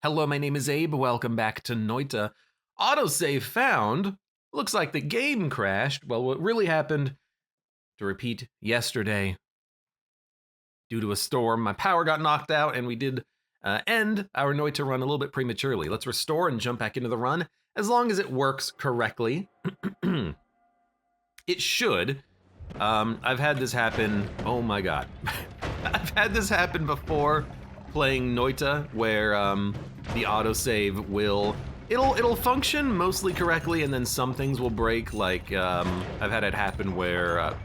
Hello, my name is Abe. Welcome back to Noita. Autosave found. Looks like the game crashed. Well, what really happened, to repeat, yesterday, due to a storm, my power got knocked out and we did end our Noita run a little bit prematurely. Let's restore and jump back into the run as long as it works correctly. It should. I've had this happen. Oh my God. I've had this happen before playing Noita where the autosave it'll function mostly correctly, and then some things will break. Like I've had it happen where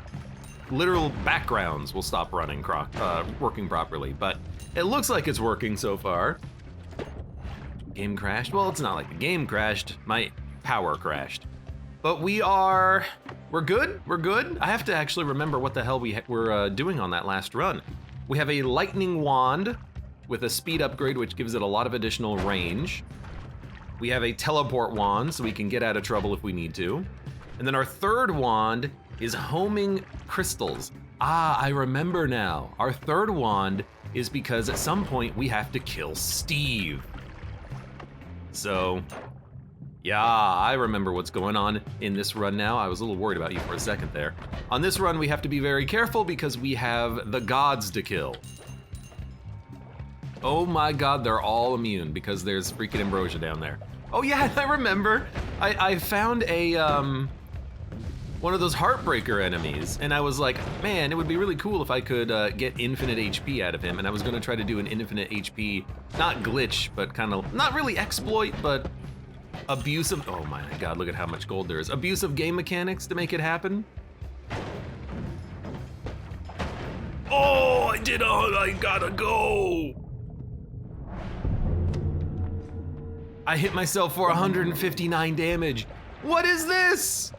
literal backgrounds will stop running, working properly. But it looks like it's working so far. Game crashed. Well, it's not like the game crashed. My power crashed. But we're good. We're good. I have to actually remember what the hell we were doing on that last run. We have a lightning wand with a speed upgrade, which gives it a lot of additional range. We have a teleport wand, so we can get out of trouble if we need to. And then our third wand is homing crystals. Ah, I remember now. Our third wand is because at some point we have to kill Steve. So, yeah, I remember what's going on in this run now. I was a little worried about you for a second there. On this run, we have to be very careful because we have the gods to kill. Oh my God, they're all immune because there's freaking ambrosia down there. Oh yeah, I remember. I found a one of those heartbreaker enemies, and I was like, man, it would be really cool if I could get infinite HP out of him. And I was gonna try to do an infinite HP, not glitch, but kind of, not really exploit, but abusive. Oh my God, look at how much gold there is. Abusive game mechanics to make it happen. Oh, I gotta go. I hit myself for 159 damage. What is this?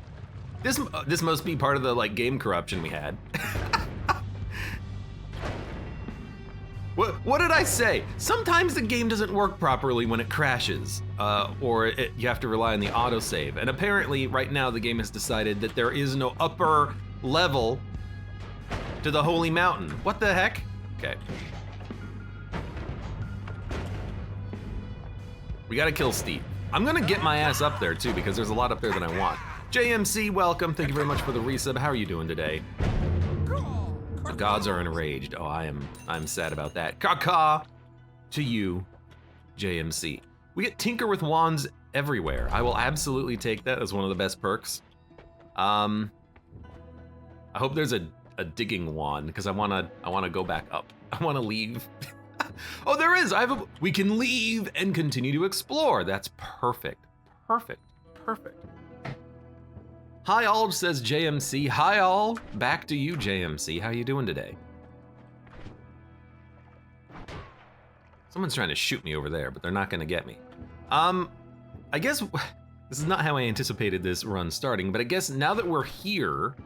This must be part of the game corruption we had. What did I say? Sometimes the game doesn't work properly when it crashes, or you have to rely on the autosave. And apparently right now the game has decided that there is no upper level to the Holy Mountain. What the heck? Okay. We gotta kill Steve. I'm gonna get my ass up there too because there's a lot up there that I want. JMC, welcome. Thank you very much for the resub. How are you doing today? The gods are enraged. Oh, I'm sad about that. Caw to you, JMC. We get Tinker with Wands everywhere. I will absolutely take that as one of the best perks. I hope there's a digging wand because I wanna go back up. I wanna leave. Oh, there is. We can leave and continue to explore. That's perfect. Perfect. Perfect. Hi all, says JMC. Hi all. Back to you, JMC. How you doing today? Someone's trying to shoot me over there, but they're not gonna get me. I guess this is not how I anticipated this run starting, but I guess now that we're here,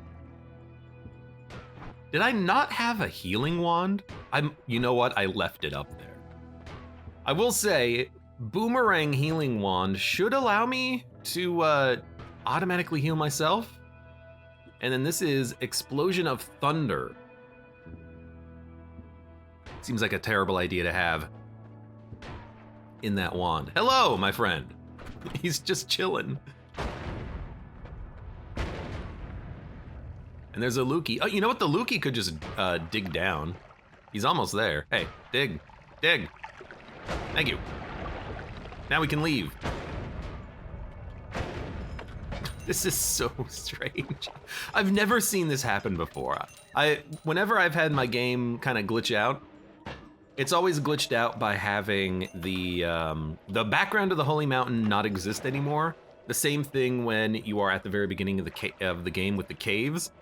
did I not have a healing wand? You know what? I left it up there. I will say, Boomerang Healing Wand should allow me to automatically heal myself. And then this is Explosion of Thunder. Seems like a terrible idea to have in that wand. Hello, my friend. He's just chilling. And there's a Lukey. Oh, you know what? The Lukey could just dig down. He's almost there. Hey, dig, dig. Thank you. Now we can leave. This is so strange. I've never seen this happen before. Whenever I've had my game kind of glitch out, it's always glitched out by having the background of the Holy Mountain not exist anymore. The same thing when you are at the very beginning of the game with the caves.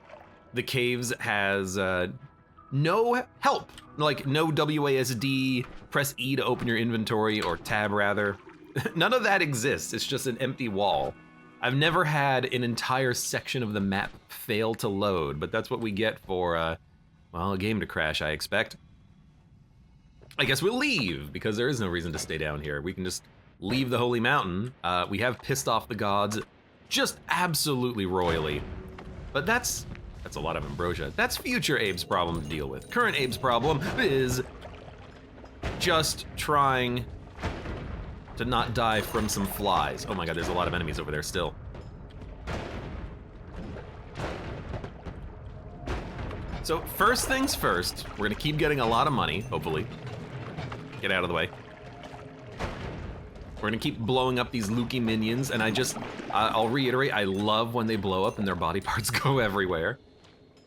The caves has no help, like no WASD, press E to open your inventory, or tab rather. None of that exists, it's just an empty wall. I've never had an entire section of the map fail to load, but that's what we get for, well, a game to crash, I expect. I guess we'll leave, because there is no reason to stay down here. We can just leave the Holy Mountain. We have pissed off the gods just absolutely royally. But that's a lot of ambrosia. That's future Abe's problem to deal with. Current Abe's problem is just trying to not die from some flies. Oh my god, there's a lot of enemies over there still. So first things first, we're gonna keep getting a lot of money, hopefully. Get out of the way. We're gonna keep blowing up these Lukey minions, and I'll reiterate, I love when they blow up and their body parts go everywhere.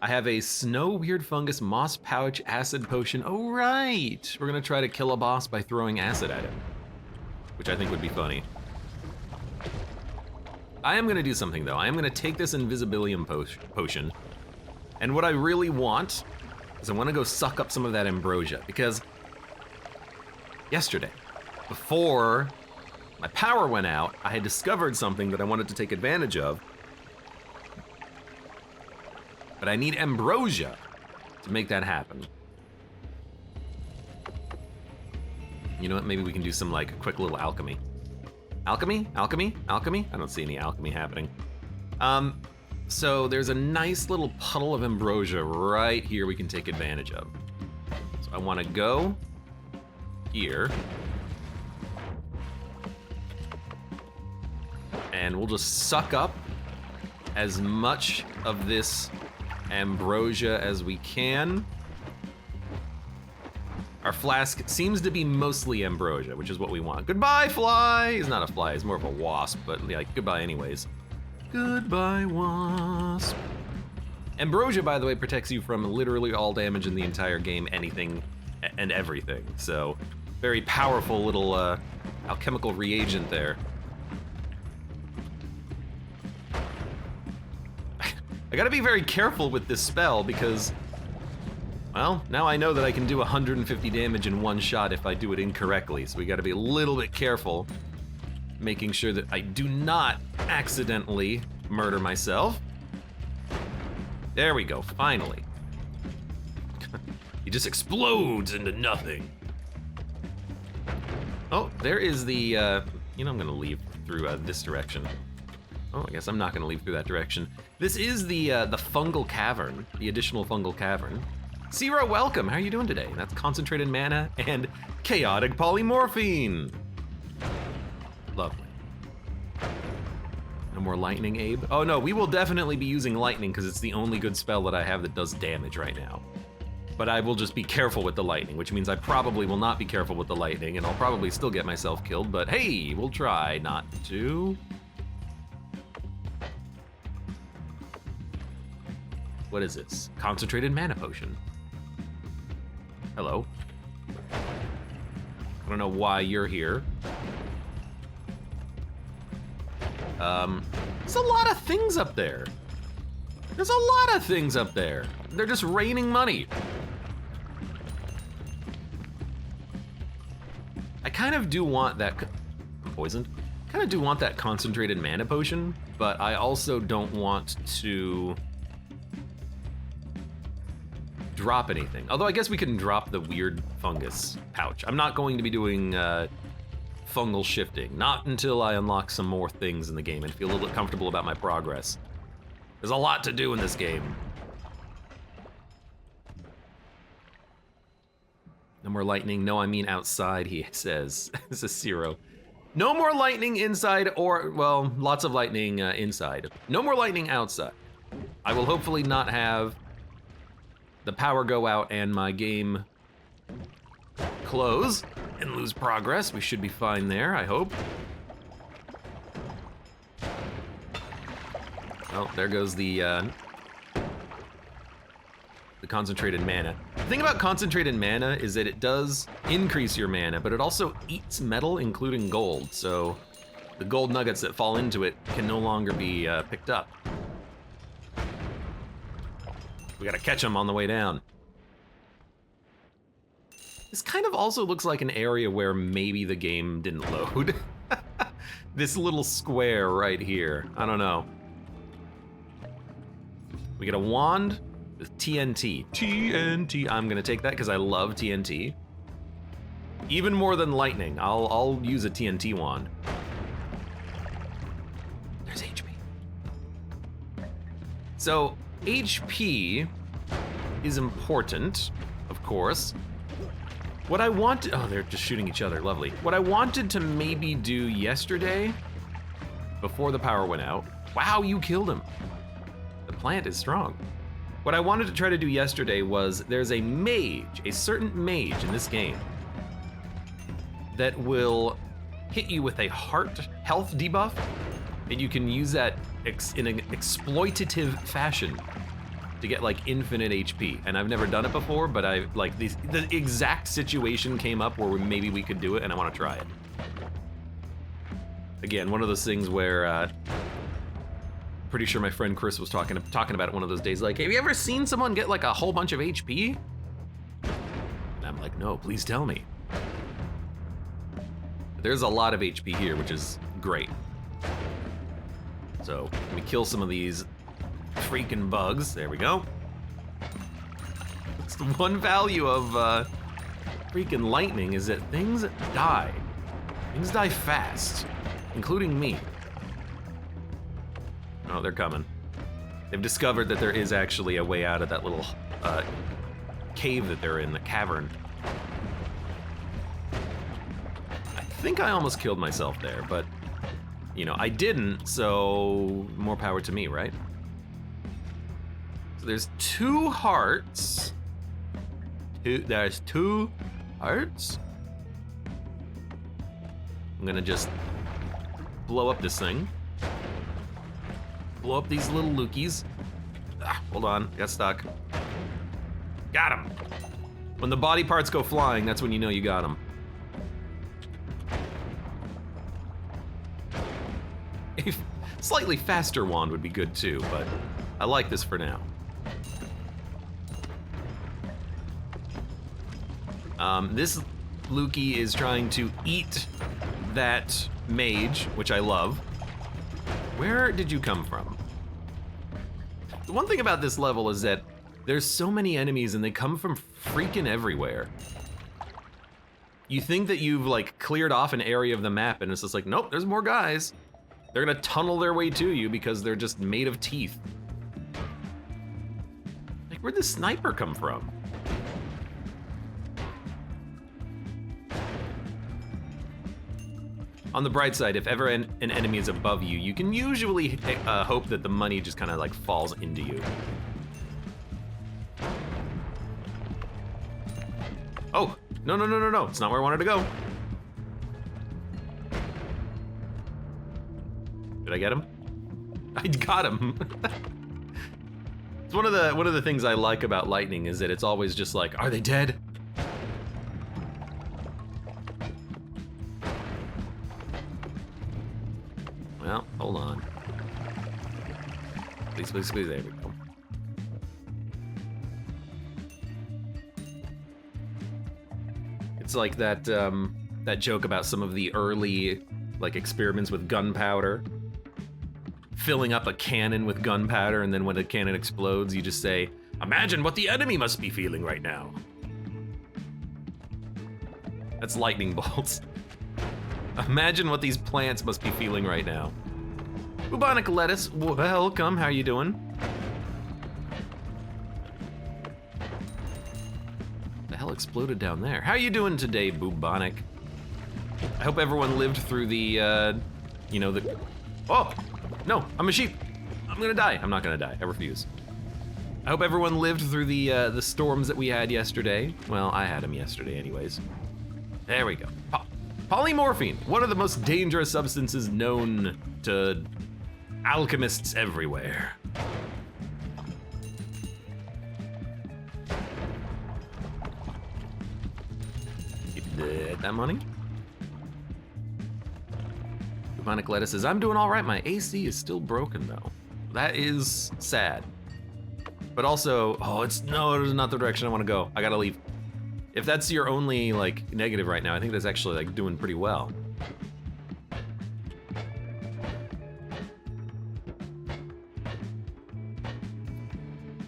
I have a snow weird fungus moss pouch acid potion. Oh right, we're gonna try to kill a boss by throwing acid at him, which I think would be funny. I am gonna do something though. I am gonna take this Invisibilium potion, and what I really want is I wanna go suck up some of that ambrosia, because yesterday, before my power went out, I had discovered something that I wanted to take advantage of, but I need ambrosia to make that happen. You know what, maybe we can do some like quick little alchemy. Alchemy? Alchemy? Alchemy? I don't see any alchemy happening. So there's a nice little puddle of ambrosia right here we can take advantage of. So I wanna go here. And we'll just suck up as much of this ambrosia as we can. Our flask seems to be mostly ambrosia, which is what we want. Goodbye, fly! He's not a fly, he's more of a wasp, but like, goodbye anyways. Goodbye, wasp. Ambrosia, by the way, protects you from literally all damage in the entire game, anything and everything. So, very powerful little alchemical reagent there. I gotta be very careful with this spell because, well, now I know that I can do 150 damage in one shot if I do it incorrectly, so we gotta be a little bit careful, making sure that I do not accidentally murder myself. There we go, finally. He just explodes into nothing. Oh, there is the, you know, I'm gonna leave through this direction. Oh, I guess I'm not gonna leave through that direction. This is the fungal cavern, the additional fungal cavern. Zero, welcome, how are you doing today? That's concentrated mana and chaotic polymorphine. Lovely. No more lightning, Abe? Oh no, we will definitely be using lightning because it's the only good spell that I have that does damage right now. But I will just be careful with the lightning, which means I probably will not be careful with the lightning and I'll probably still get myself killed, but hey, we'll try not to. What is this? Concentrated mana potion. Hello. I don't know why you're here. There's a lot of things up there. There's a lot of things up there. They're just raining money. I kind of do want that, I'm poisoned. I kind of do want that concentrated mana potion, but I also don't want to drop anything. Although I guess we can drop the weird fungus pouch. I'm not going to be doing fungal shifting, not until I unlock some more things in the game and feel a little bit comfortable about my progress. There's a lot to do in this game. No more lightning, no, I mean outside, he says. This is Zero. No more lightning inside or, well, lots of lightning inside. No more lightning outside. I will hopefully not have the power go out and my game close and lose progress. We should be fine there, I hope. Oh, there goes the concentrated mana. The thing about concentrated mana is that it does increase your mana, but it also eats metal, including gold. So the gold nuggets that fall into it can no longer be picked up. We gotta catch them on the way down. This kind of also looks like an area where maybe the game didn't load. This little square right here, I don't know. We get a wand with TNT. TNT, I'm gonna take that because I love TNT. Even more than lightning, I'll use a TNT wand. There's HP. So, HP is important, of course. What I want, oh, they're just shooting each other, lovely. What I wanted to maybe do yesterday, before the power went out, wow, you killed him. The plant is strong. What I wanted to try to do yesterday was, there's a mage, a certain mage in this game, that will hit you with a heart health debuff, and you can use that in an exploitative fashion to get like infinite HP. And I've never done it before, but the exact situation came up where maybe we could do it, and I want to try it. Again, one of those things where pretty sure my friend Chris was talking about it one of those days, like, have you ever seen someone get like a whole bunch of HP? And I'm like, no, please tell me. There's a lot of HP here, which is great. So let me kill some of these freaking bugs. There we go. It's the one value of freaking lightning is that things die. Things die fast, including me. Oh, they're coming. They've discovered that there is actually a way out of that little cave that they're in, the cavern. I think I almost killed myself there, but you know, I didn't, so more power to me, right? So there's 2 hearts. There's 2 hearts. I'm gonna just blow up this thing. Blow up these little lookies. Ah, hold on, got stuck. Got him. When the body parts go flying, that's when you know you got him. A slightly faster wand would be good too, but I like this for now. This Lukey is trying to eat that mage, which I love. Where did you come from? The one thing about this level is that there's so many enemies and they come from freaking everywhere. You think that you've like cleared off an area of the map and it's just like, nope, there's more guys. They're gonna tunnel their way to you because they're just made of teeth. Like, where'd the sniper come from? On the bright side, if ever an enemy is above you, you can usually hope that the money just kind of like falls into you. Oh, no, no, no, no, no. It's not where I wanted to go. Did I get him? I got him. It's one of the things I like about lightning is that it's always just like, are they dead? Well, hold on. Please, please, please, there we go. It's like that that joke about some of the early like experiments with gunpowder. Filling up a cannon with gunpowder, and then when the cannon explodes, you just say, imagine what the enemy must be feeling right now. That's lightning bolts. Imagine what these plants must be feeling right now. Bubonic lettuce, welcome, how you doing? The hell exploded down there? How you doing today, Bubonic? I hope everyone lived through the, you know, the, oh, no, I'm a sheep. I'm gonna die. I'm not gonna die, I refuse. I hope everyone lived through the storms that we had yesterday. Well, I had them yesterday anyways. There we go. Polymorphine, one of the most dangerous substances known to alchemists everywhere. Get that money? Bubonic lettuce says, I'm doing all right, my AC is still broken though. That is sad. But also, oh, it's not the direction I wanna go. I gotta leave. If that's your only like negative right now, I think that's actually like doing pretty well.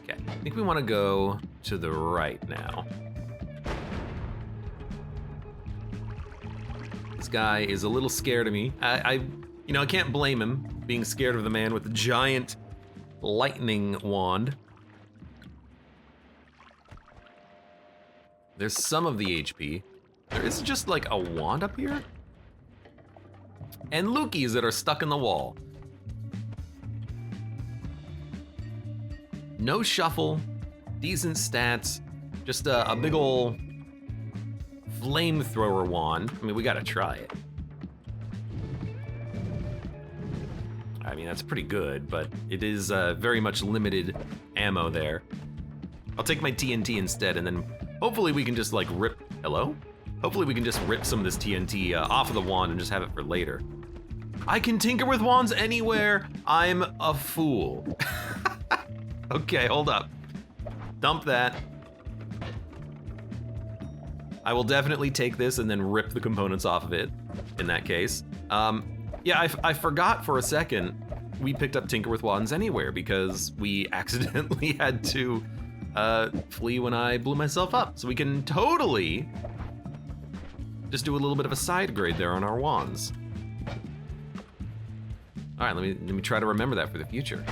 Okay, I think we want to go to the right now. This guy is a little scared of me. You know, I can't blame him being scared of the man with the giant lightning wand. There's some of the HP. There is just like a wand up here. And Lookies that are stuck in the wall. No shuffle, decent stats, just a big ol' flamethrower wand. I mean, we gotta try it. I mean, that's pretty good, but it is very much limited ammo there. I'll take my TNT instead, and then hopefully we can just like rip, hello? Hopefully we can just rip some of this TNT off of the wand and just have it for later. I can tinker with wands anywhere. I'm a fool. Okay, hold up. Dump that. I will definitely take this and then rip the components off of it in that case. Yeah, I forgot for a second we picked up Tinker with Wands Anywhere because we accidentally had to flee when I blew myself up. So we can totally just do a little bit of a side grade there on our wands. All right, let me try to remember that for the future.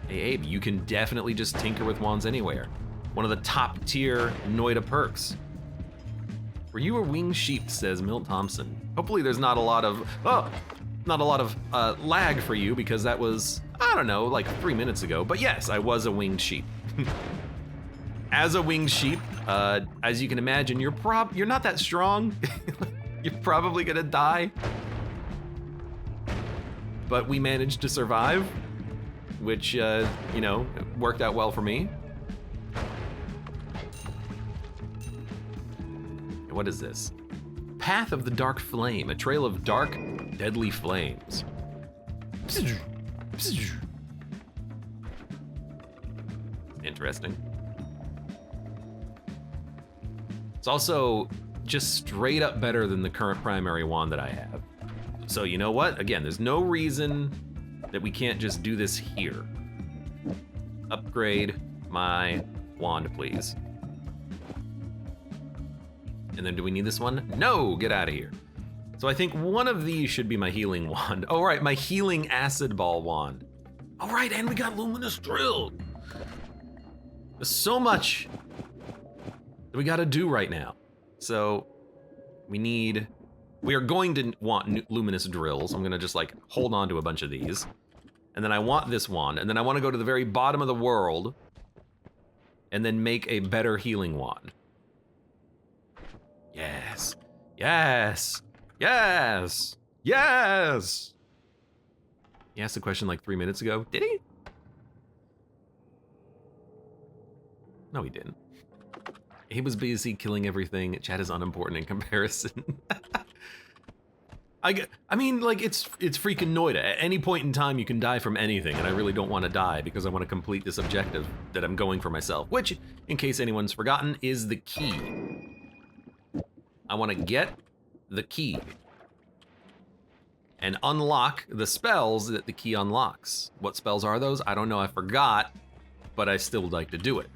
Hey Abe, you can definitely just tinker with wands anywhere. One of the top tier Noita perks. Were you a winged sheep, says Milt Thompson. Hopefully there's not a lot of, lag for you because that was, I don't know, like 3 minutes ago. But yes, I was a winged sheep. As a winged sheep, as you can imagine, you're not that strong. You're probably gonna die. But we managed to survive, which, worked out well for me. What is this? Path of the Dark Flame, a trail of dark, deadly flames. Interesting. It's also just straight up better than the current primary wand that I have. So you know what? Again, there's no reason that we can't just do this here. Upgrade my wand, please. And then do we need this one? No, get out of here. So I think one of these should be my healing wand. Oh, right, my healing acid ball wand. All right, and we got luminous drill. There's so much that we gotta do right now. So we are going to want luminous drills. I'm gonna just like hold on to a bunch of these. And then I want this wand, and then I wanna go to the very bottom of the world and then make a better healing wand. Yes, yes, yes, yes. He asked the question like 3 minutes ago. Did he? No, he didn't. He was busy killing everything. Chat is unimportant in comparison. I mean, like, it's freaking Noita. At any point in time, you can die from anything, and I really don't want to die because I want to complete this objective that I'm going for myself, which, in case anyone's forgotten, is the key. I want to get the key and unlock the spells that the key unlocks. What spells are those? I don't know, I forgot, but I still would like to do it.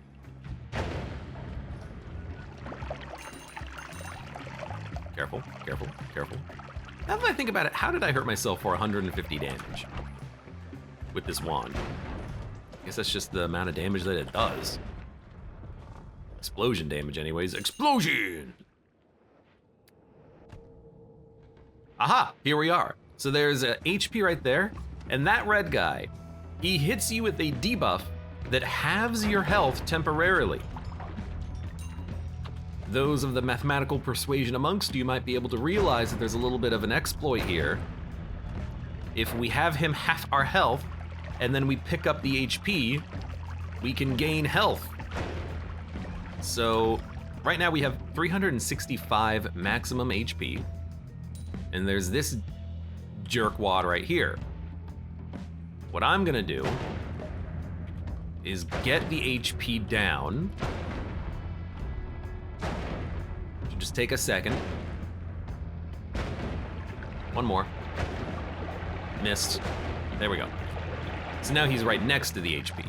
Careful, careful, careful. Now that I think about it, how did I hurt myself for 150 damage with this wand? I guess that's just the amount of damage that it does. Explosion damage anyways. Explosion! Aha, here we are. So there's a HP right there, and that red guy, he hits you with a debuff that halves your health temporarily. Those of the mathematical persuasion amongst you might be able to realize that there's a little bit of an exploit here. If we have him half our health, and then we pick up the HP, we can gain health. So right now we have 365 maximum HP, and there's this jerkwad right here. What I'm gonna do is get the HP down. Just take a second. One more. Missed. There we go. So now he's right next to the HP.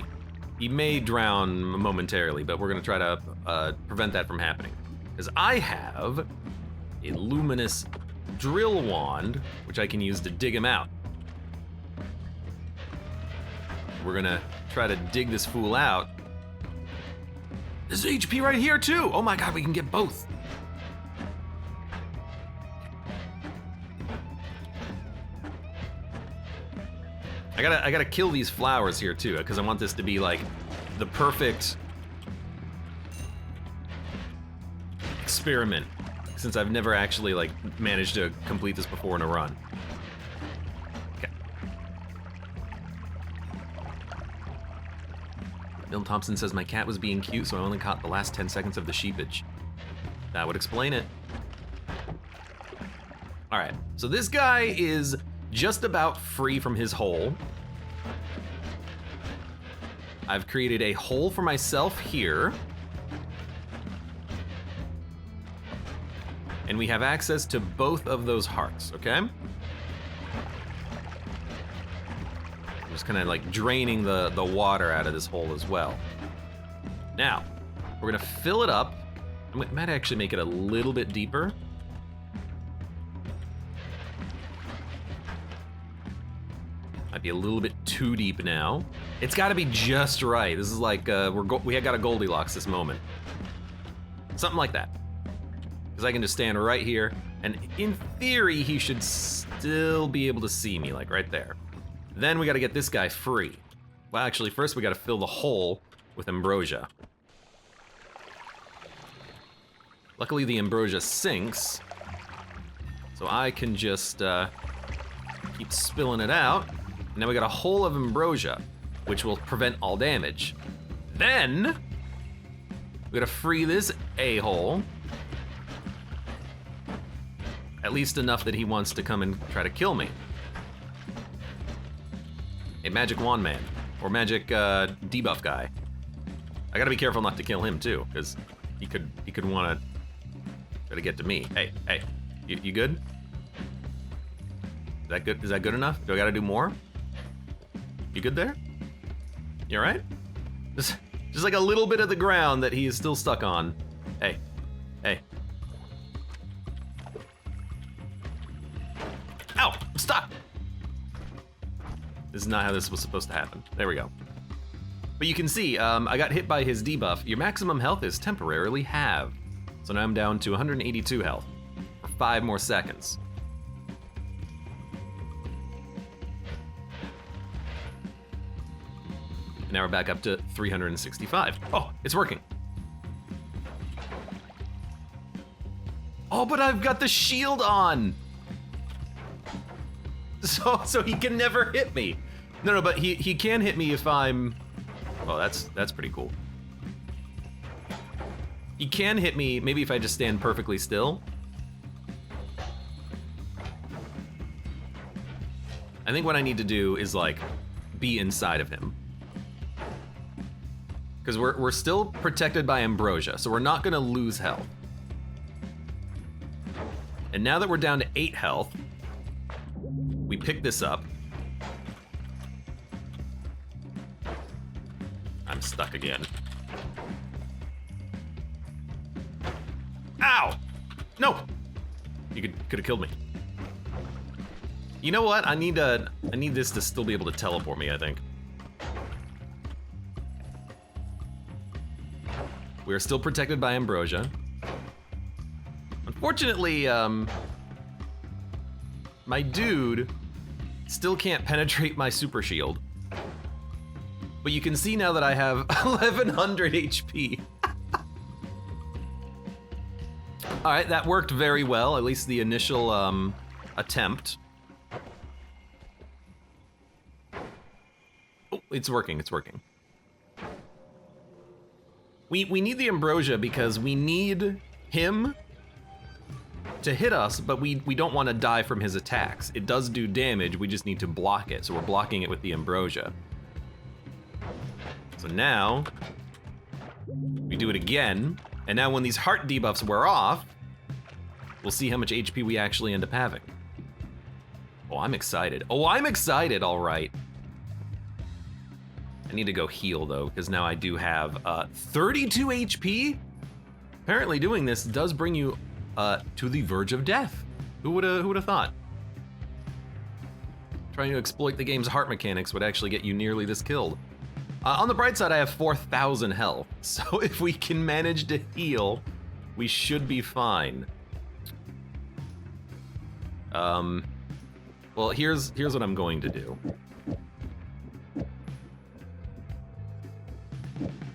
He may drown momentarily, but we're gonna try to prevent that from happening. Because I have a luminous drill wand, which I can use to dig him out. We're gonna try to dig this fool out There's HP right here too. Oh my god, we can get both. I gotta kill these flowers here too, because I want this to be like the perfect experiment, since I've never actually like managed to complete this before in a run. Okay. Bill Thompson says my cat was being cute, so I only caught the last 10 seconds of the sheepage. That would explain it. All right, so this guy is just about free from his hole. I've created a hole for myself here. And we have access to both of those hearts, okay? I'm just kind of like draining the water out of this hole as well. Now, we're gonna fill it up. I might actually make it a little bit deeper. Might be a little bit too deep now. It's got to be just right. This is like we got a Goldilocks this moment. Something like that. Because I can just stand right here, and in theory, he should still be able to see me, like right there. Then we got to get this guy free. Well, actually, first we got to fill the hole with ambrosia. Luckily, the ambrosia sinks, so I can just keep spilling it out. And now we got a hole of ambrosia, which will prevent all damage. Then, we gotta free this a-hole. At least enough that he wants to come and try to kill me. A magic wand man, or magic debuff guy. I gotta be careful not to kill him too, because he could wanna try to get to me. Hey, you good? Is that good? Is that good enough? Do I gotta do more? You good there? You all right? Just like a little bit of the ground that he is still stuck on. Hey. Ow, I'm stuck. This is not how this was supposed to happen. There we go. But you can see, I got hit by his debuff. Your maximum health is temporarily halved. So now I'm down to 182 health for 5 more seconds. Now we're back up to 365. Oh, it's working. Oh, but I've got the shield on. So he can never hit me. No, but he can hit me if I'm... Oh, that's pretty cool. He can hit me maybe if I just stand perfectly still. I think what I need to do is like be inside of him. Because we're still protected by ambrosia, so we're not gonna lose health. And now that we're down to 8 health, we pick this up. I'm stuck again. Ow! No! You could have killed me. You know what? I need this to still be able to teleport me, I think. We are still protected by ambrosia. Unfortunately, my dude still can't penetrate my super shield. But you can see now that I have 1100 HP. All right, that worked very well, at least the initial attempt. Oh, it's working. We need the ambrosia because we need him to hit us, but we don't want to die from his attacks. It does do damage, we just need to block it, so we're blocking it with the ambrosia. So now, we do it again, and now when these heart debuffs wear off, we'll see how much HP we actually end up having. Oh, I'm excited. All right. I need to go heal though, because now I do have 32 HP. Apparently doing this does bring you to the verge of death. Who would have thought? Trying to exploit the game's heart mechanics would actually get you nearly this killed. On the bright side, I have 4,000 health, so if we can manage to heal, we should be fine. Well, here's what I'm going to do. I'm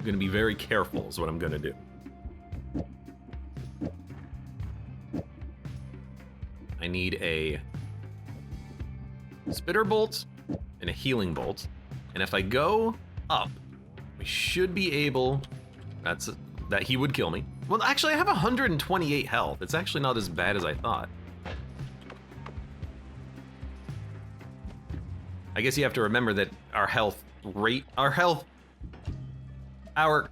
gonna be very careful is what I'm gonna do. I need a spitter bolt and a healing bolt. And if I go up, we should be able, that he would kill me. Well, actually I have 128 health. It's actually not as bad as I thought. I guess you have to remember that our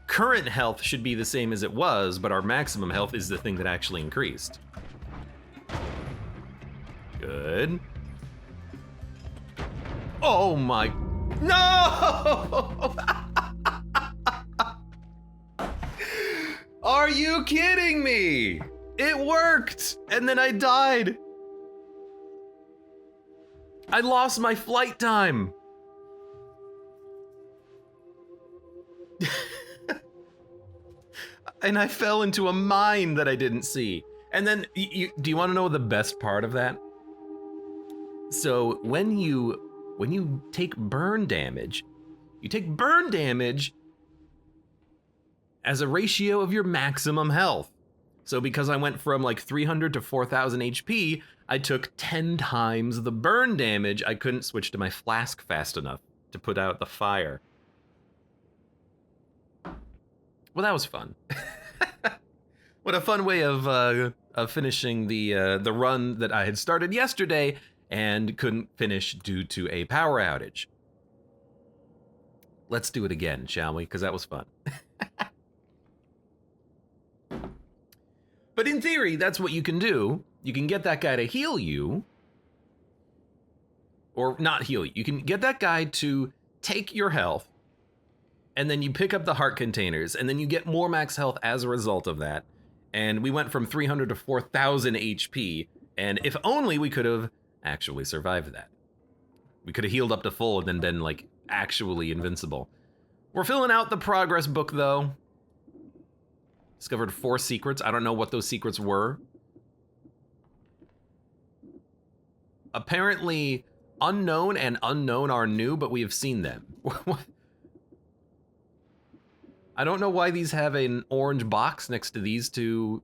current health should be the same as it was, but our maximum health is the thing that actually increased. Good. Oh my, no! Are you kidding me? It worked, and then I died. I lost my flight time. And I fell into a mine that I didn't see. And then, do you want to know the best part of that? So when you take burn damage, as a ratio of your maximum health. So because I went from like 300 to 4,000 HP, I took 10 times the burn damage. I couldn't switch to my flask fast enough to put out the fire. Well, that was fun. What a fun way of finishing the run that I had started yesterday and couldn't finish due to a power outage. Let's do it again, shall we? Because that was fun. But in theory, that's what you can do. You can get that guy to heal you. Or not heal you. You can get that guy to take your health, and then you pick up the heart containers, and then you get more max health as a result of that. And we went from 300 to 4,000 HP, and if only we could have actually survived that. We could have healed up to full and then been, like, actually invincible. We're filling out the progress book, though. Discovered 4 secrets. I don't know what those secrets were. Apparently, unknown and unknown are new, but we have seen them. I don't know why these have an orange box next to these two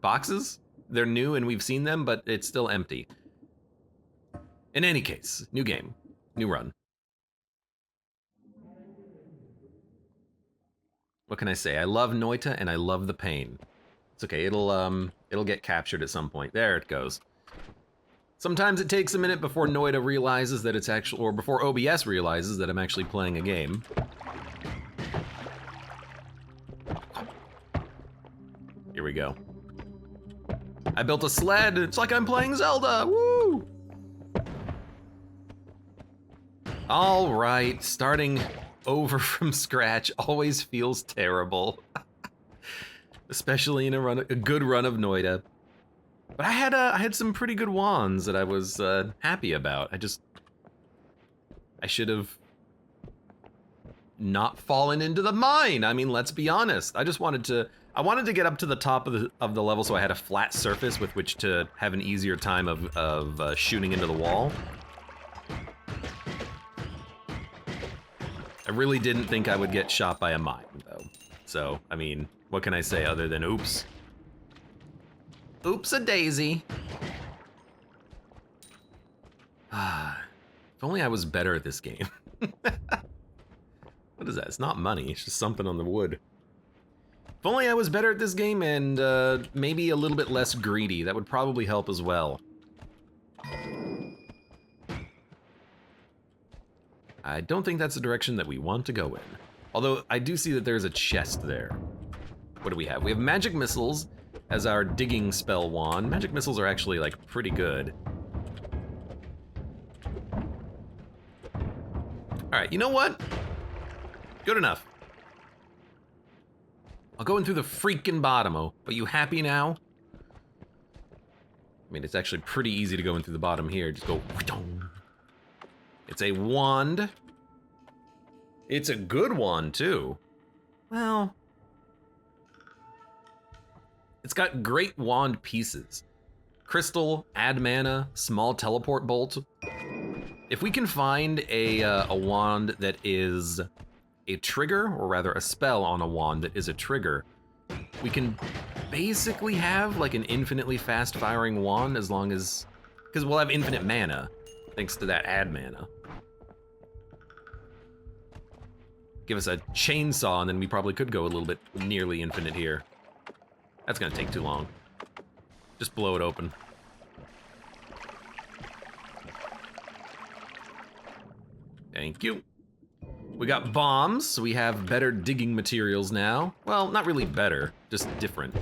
boxes. They're new and we've seen them, but it's still empty. In any case, new game, new run. What can I say? I love Noita and I love the pain. It's okay, it'll get captured at some point. There it goes. Sometimes it takes a minute before Noita realizes that it's actually, or before OBS realizes that I'm actually playing a game. Here we go. I built a sled. It's like I'm playing Zelda. Woo! All right, starting over from scratch always feels terrible, especially in a good run of Noita. But I had some pretty good wands that I was happy about. I should have not fallen into the mine. I mean, let's be honest. I wanted to get up to the top of the level so I had a flat surface with which to have an easier time of shooting into the wall. I really didn't think I would get shot by a mine, though. So, I mean, what can I say other than oops? Oops-a-daisy. If only I was better at this game. What is that? It's not money, it's just something on the wood. If only I was better at this game and maybe a little bit less greedy, that would probably help as well. I don't think that's the direction that we want to go in. Although, I do see that there's a chest there. What do we have? We have magic missiles as our digging spell wand. Magic missiles are actually, like, pretty good. Alright, you know what? Good enough. I'll go in through the freaking bottom, oh. But you happy now? I mean, it's actually pretty easy to go in through the bottom here. Just go... It's a wand. It's a good one, too. Well, it's got great wand pieces. Crystal, add mana, small teleport bolt. If we can find a wand that is a trigger, or rather a spell on a wand that is a trigger, we can basically have like an infinitely fast firing wand as long as, because we'll have infinite mana thanks to that add mana. Give us a chainsaw and then we probably could go a little bit nearly infinite here. That's gonna take too long. Just blow it open. Thank you. We got bombs, so we have better digging materials now. Well, not really better, just different.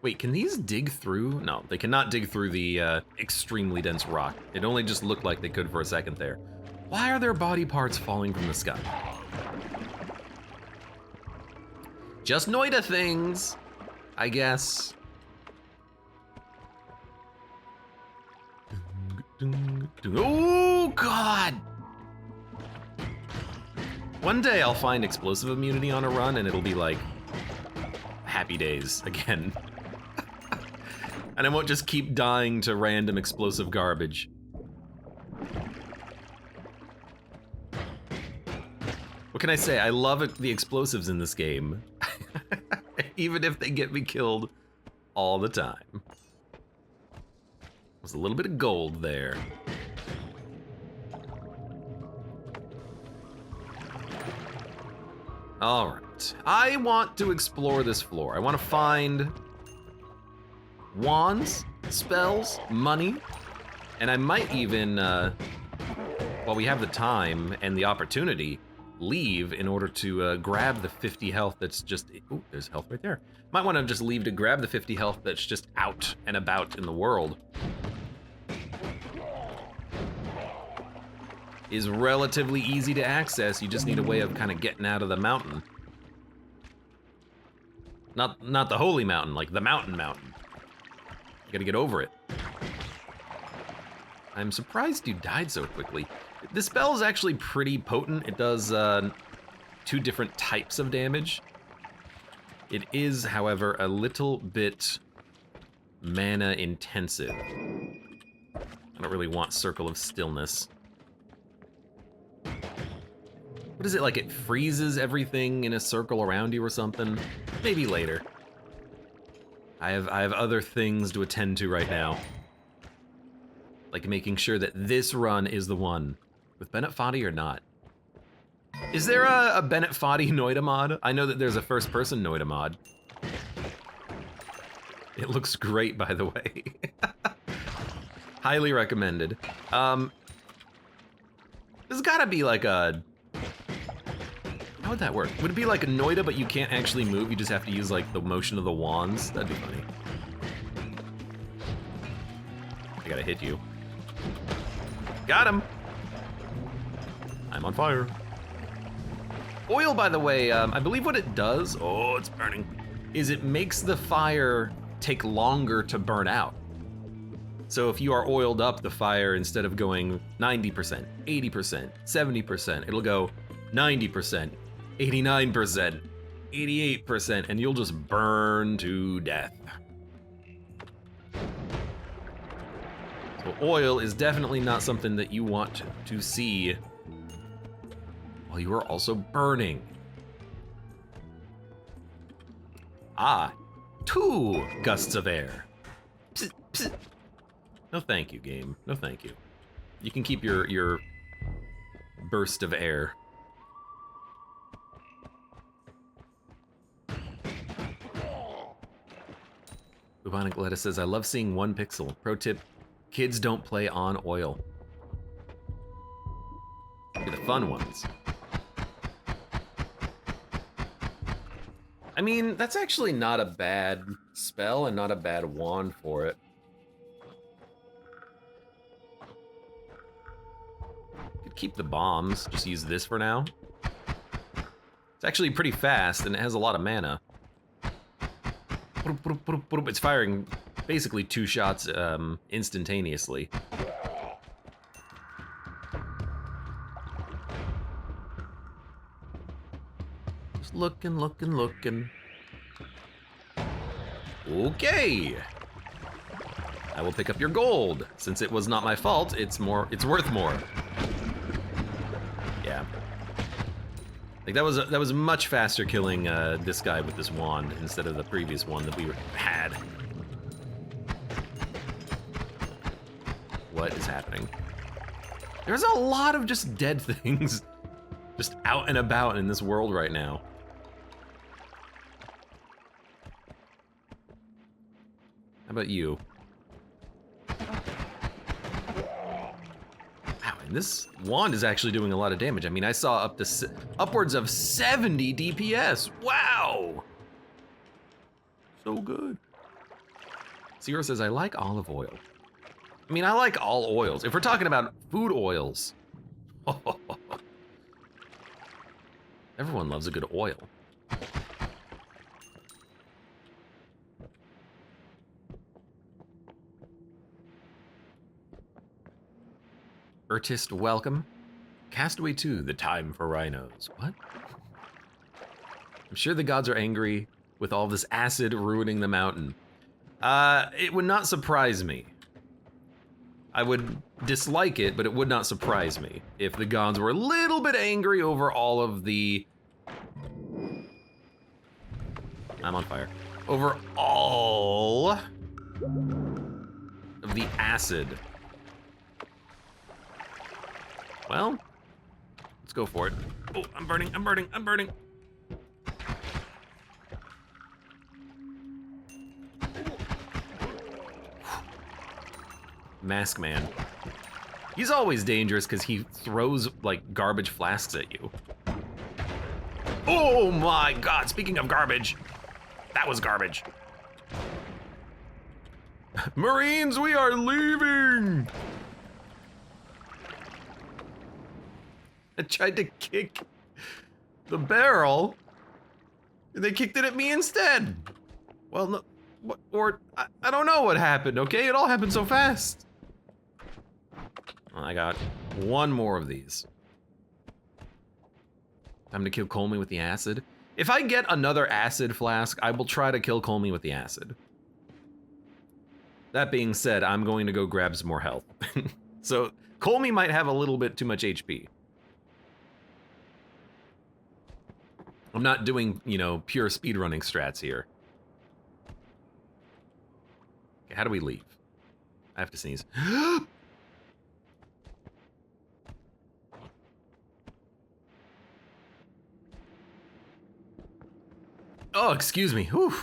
Wait, can these dig through? No, they cannot dig through the extremely dense rock. It only just looked like they could for a second there. Why are their body parts falling from the sky? Just Noita things, I guess. Oh, God! One day I'll find explosive immunity on a run and it'll be like happy days again. And I won't just keep dying to random explosive garbage. What can I say? I love the explosives in this game. Even if they get me killed all the time. There's a little bit of gold there. All right, I want to explore this floor. I want to find wands, spells, money, and I might even, while we have the time and the opportunity, leave in order to grab the 50 health that's just, ooh, there's health right there. Might want to just leave to grab the 50 health that's just out and about in the world. Is relatively easy to access. You just need a way of kind of getting out of the mountain. Not the holy mountain, like the mountain. You gotta get over it. I'm surprised you died so quickly. This spell is actually pretty potent. It does 2 different types of damage. It is, however, a little bit mana intensive. I don't really want Circle of Stillness. What is it, like it freezes everything in a circle around you or something? Maybe later. I have other things to attend to right now. Like making sure that this run is the one. With Bennett Foddy or not? Is there a Bennett Foddy Noita mod? I know that there's a first-person Noita mod. It looks great, by the way. Highly recommended. There's gotta be like a... How would that work? Would it be like a Noita, but you can't actually move? You just have to use like the motion of the wands? That'd be funny. I gotta hit you. Got him! I'm on fire. Oil, by the way, I believe what it does, oh, it's burning, is it makes the fire take longer to burn out. So if you are oiled up, the fire, instead of going 90%, 80%, 70%, it'll go 90%, 89%, 88%, and you'll just burn to death. So oil is definitely not something that you want to see while you are also burning. Ah, 2 gusts of air. Psst, psst. No thank you, game. No thank you. You can keep your burst of air. Bubonic Lettuce says, I love seeing 1 pixel. Pro tip, kids don't play on oil. Be the fun ones. I mean, that's actually not a bad spell and not a bad wand for it. Could keep the bombs, just use this for now. It's actually pretty fast and it has a lot of mana. It's firing basically 2 shots instantaneously. looking. Okay. I will pick up your gold. Since it was not my fault, it's worth more. Yeah. Like that was much faster killing this guy with this wand instead of the previous one that we had. What is happening? There's a lot of just dead things just out and about in this world right now. How about you? Wow, and this wand is actually doing a lot of damage. I mean, I saw upwards of 70 DPS. Wow! So good. Zero says, I like olive oil. I mean, I like all oils. If we're talking about food oils, everyone loves a good oil. Artist, welcome. Castaway 2, the time for rhinos. What? I'm sure the gods are angry with all this acid ruining the mountain. It would not surprise me. I would dislike it, but it would not surprise me if the gods were a little bit angry over all of the... I'm on fire. Over all of the acid. Well, let's go for it. Oh, I'm burning. Mask Man. He's always dangerous because he throws like garbage flasks at you. Oh my god, speaking of garbage, that was garbage. Marines, we are leaving! I tried to kick the barrel, and they kicked it at me instead. Well, no, I don't know what happened, okay? It all happened so fast. I got one more of these. Time to kill Colmy with the acid. If I get another acid flask, I will try to kill Colmy with the acid. That being said, I'm going to go grab some more health. So, Colmy might have a little bit too much HP. I'm not doing, you know, pure speedrunning strats here. Okay, how do we leave? I have to sneeze. Oh, excuse me. Whew.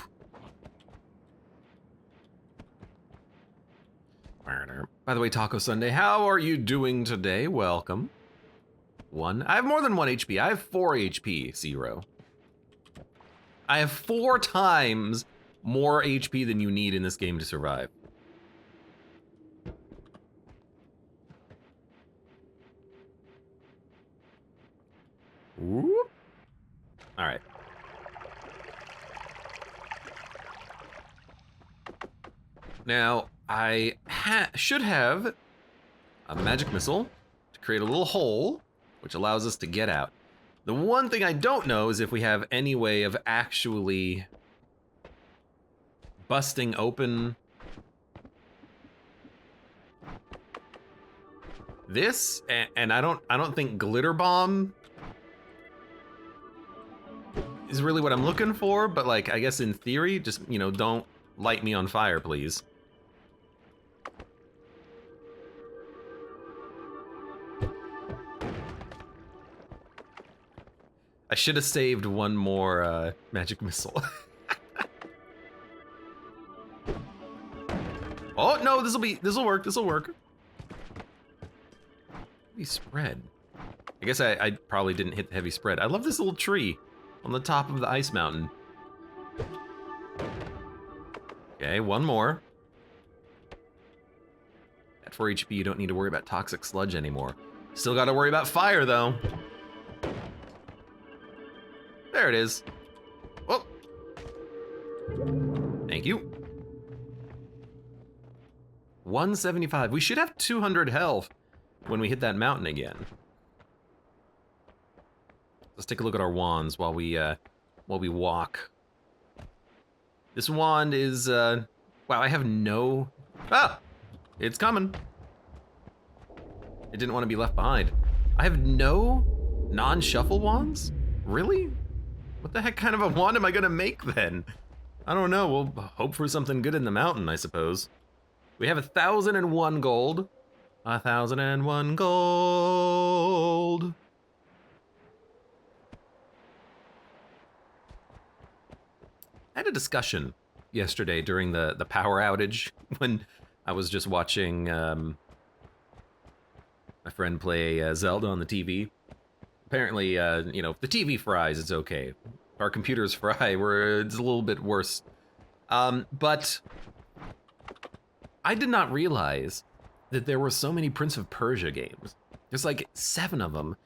By the way, Taco Sunday, how are you doing today? Welcome. I have more than 1 HP. I have 4 HP, Zero. I have 4 times more HP than you need in this game to survive. Whoop. All right. Now, I should have a magic missile to create a little hole, which allows us to get out. The one thing I don't know is if we have any way of actually busting open this, and I don't think glitter bomb is really what I'm looking for, but like, I guess in theory, just, you know, don't light me on fire, please. I should have saved one more magic missile. Oh no, this'll work. Heavy spread. I guess I probably didn't hit the heavy spread. I love this little tree on the top of the ice mountain. Okay, one more. At 4 HP, you don't need to worry about toxic sludge anymore. Still gotta worry about fire though. There it is. Oh. Thank you. 175. We should have 200 health when we hit that mountain again. Let's take a look at our wands while we while we walk. This wand is, wow, I have no... Ah! It's coming. It didn't want to be left behind. I have no non-shuffle wands? Really? What the heck kind of a wand am I gonna make then? I don't know, we'll hope for something good in the mountain, I suppose. We have 1,001 gold. 1,001 gold. I had a discussion yesterday during the power outage when I was just watching my friend play Zelda on the TV. Apparently, you know, if the TV fries, it's okay. If our computers fry, it's a little bit worse. But I did not realize that there were so many Prince of Persia games. There's like 7 of them,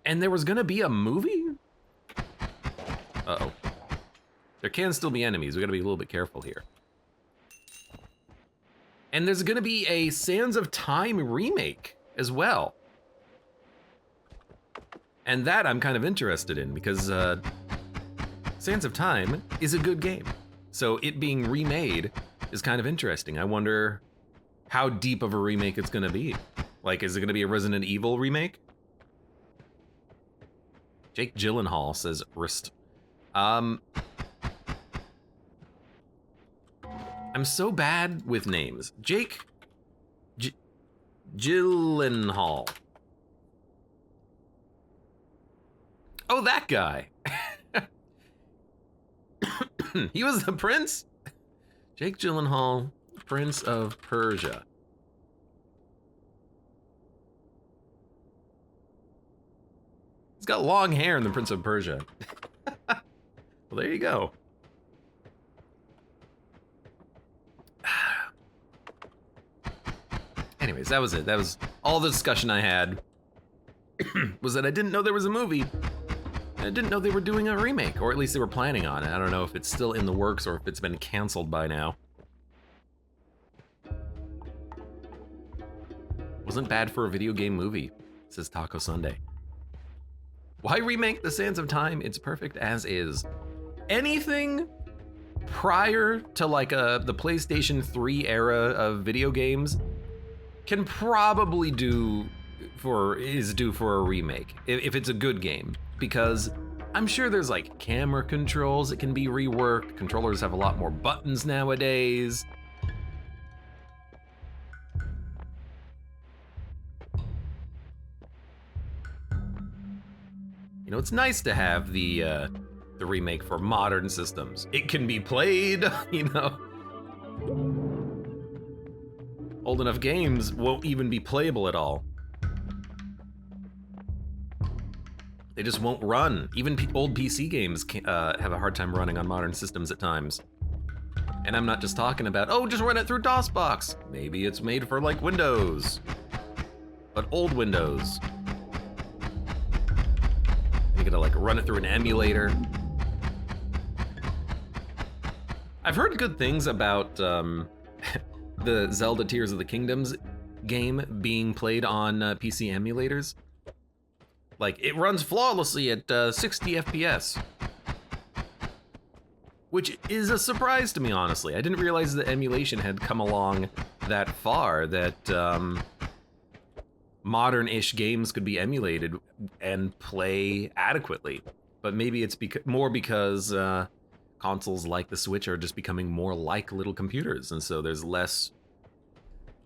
and there was gonna be a movie? Uh-oh. There can still be enemies, we gotta be a little bit careful here. And there's gonna be a Sands of Time remake as well. And that I'm kind of interested in because Sands of Time is a good game. So it being remade is kind of interesting. I wonder how deep of a remake it's gonna be. Like, is it gonna be a Resident Evil remake? Jake Gyllenhaal says wrist. I'm so bad with names. Jake Gyllenhaal. Oh, that guy. He was the prince? Jake Gyllenhaal, Prince of Persia. He's got long hair in the Prince of Persia. Well, there you go. Anyways, that was it. That was all the discussion I had. Was that I didn't know there was a movie. I didn't know they were doing a remake, or at least they were planning on it. I don't know if it's still in the works or if it's been canceled by now. Wasn't bad for a video game movie, says Taco Sunday. Why remake the Sands of Time? It's perfect as is. Anything prior to like the PlayStation 3 era of video games can probably due for a remake if it's a good game, because I'm sure there's like camera controls that can be reworked. Controllers have a lot more buttons nowadays. You know, it's nice to have the remake for modern systems. It can be played, you know. Old enough games won't even be playable at all. They just won't run. Even old PC games have a hard time running on modern systems at times. And I'm not just talking about, oh, just run it through DOSBox. Maybe it's made for like Windows, but old Windows. You gotta like run it through an emulator. I've heard good things about the Zelda Tears of the Kingdoms game being played on PC emulators. Like, it runs flawlessly at 60 FPS. Which is a surprise to me, honestly. I didn't realize the emulation had come along that far, that modern-ish games could be emulated and play adequately. But maybe it's more because consoles like the Switch are just becoming more like little computers, and so there's less...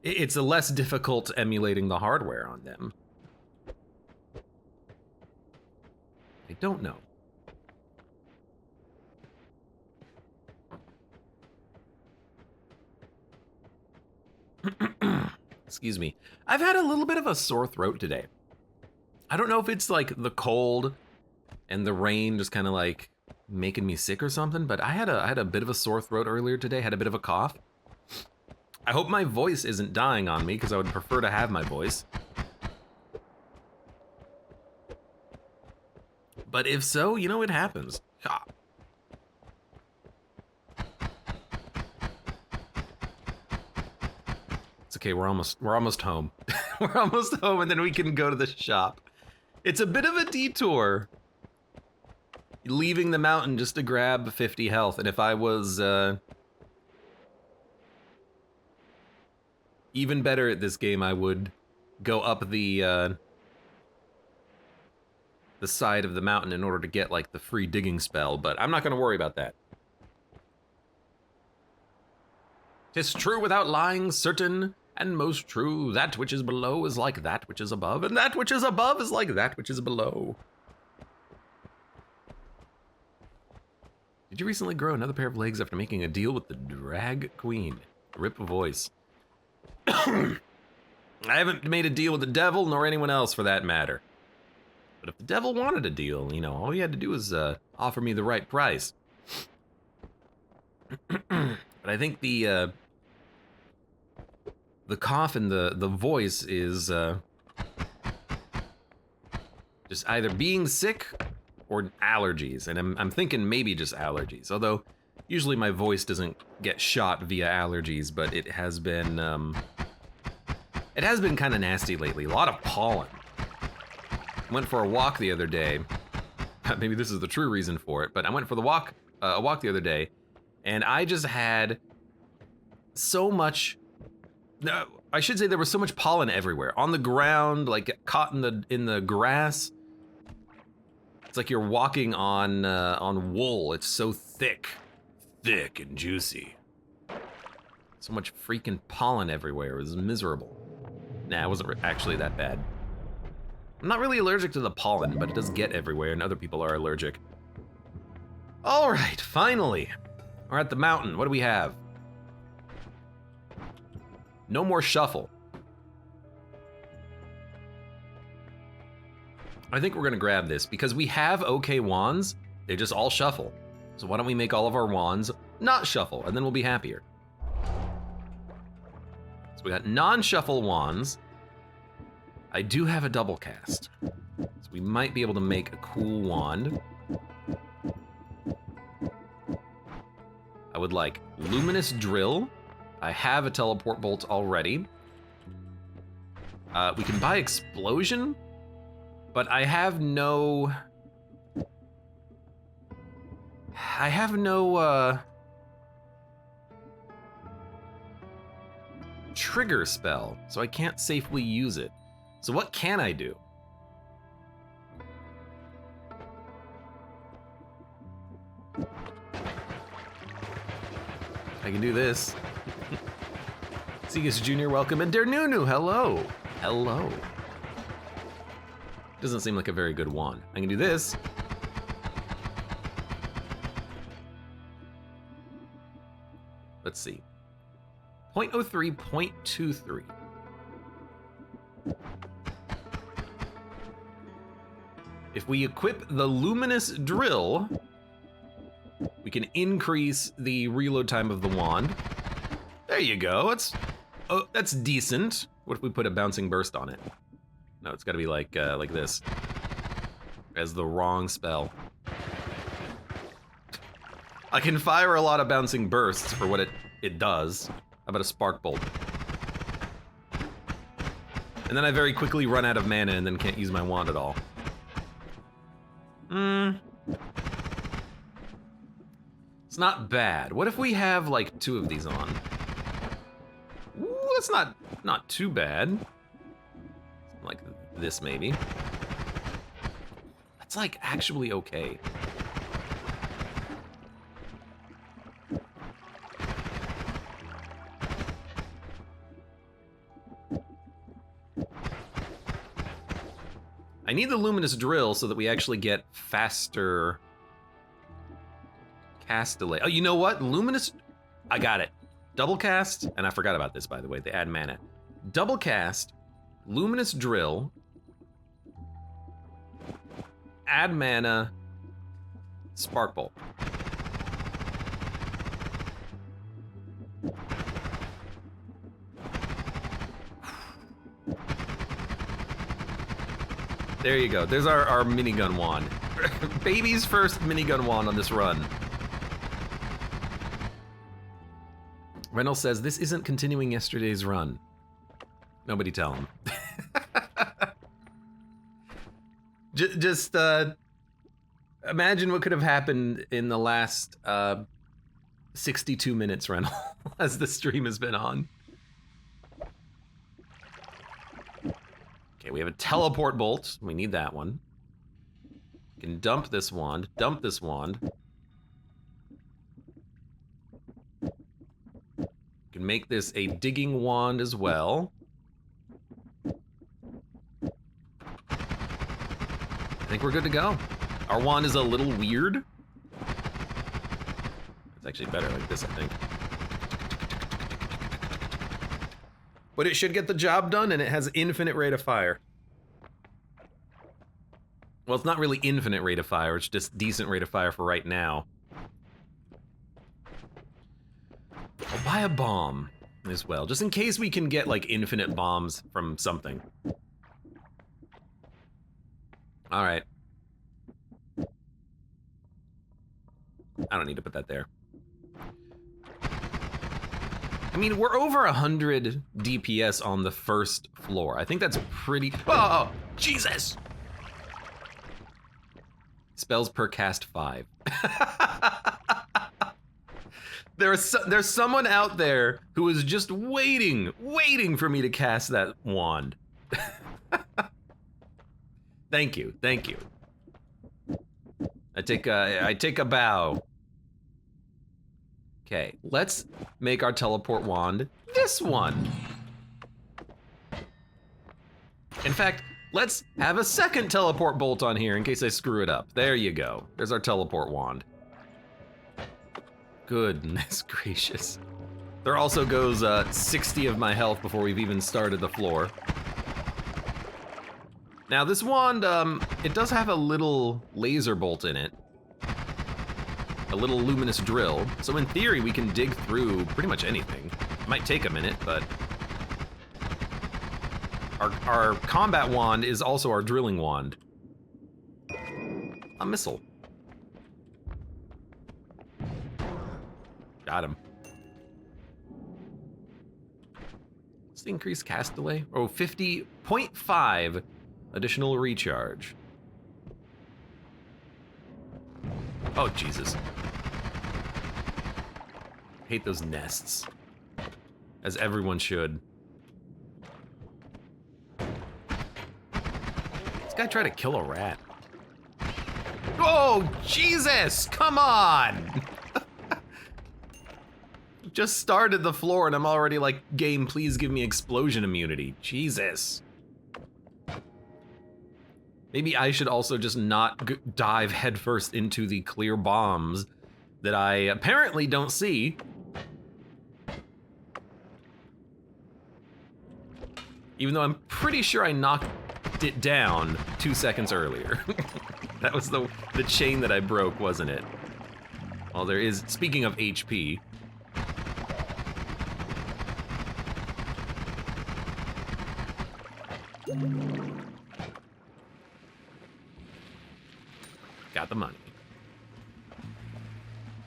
It's a less difficult emulating the hardware on them. I don't know. Excuse me. I've had a little bit of a sore throat today. I don't know if it's like the cold and the rain just kind of like making me sick or something, but I had a bit of a sore throat earlier today, had a bit of a cough. I hope my voice isn't dying on me, because I would prefer to have my voice. But if so, you know, it happens. It's okay, we're almost home. We're almost home, and then we can go to the shop. It's a bit of a detour. leaving the mountain just to grab 50 health. And if I was even better at this game, I would go up the side of the mountain in order to get like the free digging spell, but I'm not gonna worry about that. 'Tis true without lying, certain and most true, that which is below is like that which is above, and that which is above is like that which is below. Did you recently grow another pair of legs after making a deal with the drag queen? Rip voice. I haven't made a deal with the devil nor anyone else for that matter. But if the devil wanted a deal, you know, all he had to do was offer me the right price. But I think the cough and the voice is just either being sick or allergies, and I'm thinking maybe just allergies. Although usually my voice doesn't get shot via allergies, but it has been kind of nasty lately. A lot of pollen. Went for a walk the other day. Maybe this is the true reason for it, but I went for a walk the other day, and I just had so much. No, I should say there was so much pollen everywhere, on the ground, like caught in the grass. It's like you're walking on wool. It's so thick and juicy. So much freaking pollen everywhere. It was miserable. Nah, it wasn't actually that bad. I'm not really allergic to the pollen, but it does get everywhere, and other people are allergic. All right, finally, we're at the mountain. What do we have? No more shuffle. I think we're gonna grab this because we have okay wands. They just all shuffle. So why don't we make all of our wands not shuffle, and then we'll be happier. So we got non-shuffle wands. I do have a double cast, so we might be able to make a cool wand. I would like luminous drill. I have a teleport bolt already. We can buy explosion, but I have no trigger spell, so I can't safely use it. So what can I do? I can do this. Segus Jr., welcome, and Dernunu, hello. Hello. Doesn't seem like a very good wand. I can do this. Let's see. 0.03, 0.23. If we equip the luminous drill, we can increase the reload time of the wand. There you go. That's decent. What if we put a bouncing burst on it? No, it's got to be like this. As the wrong spell. I can fire a lot of bouncing bursts for what it does. How about a spark bolt? And then I very quickly run out of mana and then can't use my wand at all. It's not bad. What if we have like 2 of these on? Ooh, that's not too bad. Like this maybe. That's like actually okay. I need the luminous drill so that we actually get faster cast delay. Oh, you know what? Luminous, I got it. Double cast, and I forgot about this, by the way, they add mana. Double cast, luminous drill, add mana, spark bolt. There you go. There's our minigun wand. Baby's first minigun wand on this run. Reynolds says, this isn't continuing yesterday's run. Nobody tell him. Imagine what could have happened in the last 62 minutes, Rental, as the stream has been on. Okay, we have a teleport bolt. We need that one. We can dump this wand, dump this wand. We can make this a digging wand as well. I think we're good to go. Our wand is a little weird. It's actually better like this, I think. But it should get the job done, and it has infinite rate of fire. Well, it's not really infinite rate of fire, it's just decent rate of fire for right now. I'll buy a bomb as well, just in case we can get like infinite bombs from something. All right. I don't need to put that there. I mean, we're over 100 DPS on the first floor. I think that's pretty, oh, Jesus! Spells per cast 5. There's someone out there who is just waiting for me to cast that wand. Thank you, thank you. I take a bow. Okay, let's make our teleport wand this one. In fact, let's have a second teleport bolt on here in case I screw it up. There you go. There's our teleport wand. Goodness gracious. There also goes 60 of my health before we've even started the floor. Now this wand, it does have a little laser bolt in it. A little luminous drill. So in theory, we can dig through pretty much anything. It might take a minute, but our combat wand is also our drilling wand. A missile. Got him. What's the increased cast delay? Oh, 50.5 additional recharge. Oh, Jesus. Hate those nests. As everyone should. This guy tried to kill a rat. Oh, Jesus! Come on! Just started the floor and I'm already like, game, please give me explosion immunity. Jesus. Maybe I should also just not dive headfirst into the clear bombs that I apparently don't see. Even though I'm pretty sure I knocked it down 2 seconds earlier. That was the chain that I broke, wasn't it? Well, there is, speaking of HP. Got the money.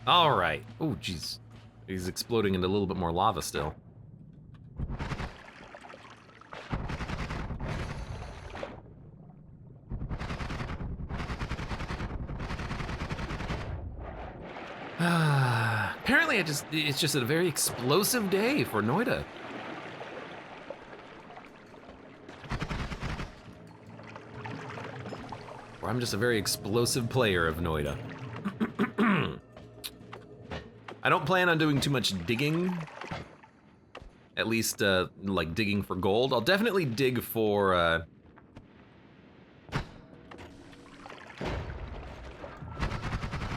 All right. Oh, geez. He's exploding into a little bit more lava still. Apparently it's just a very explosive day for Noita. Or I'm just a very explosive player of Noita. I don't plan on doing too much digging. At least, like digging for gold. I'll definitely dig for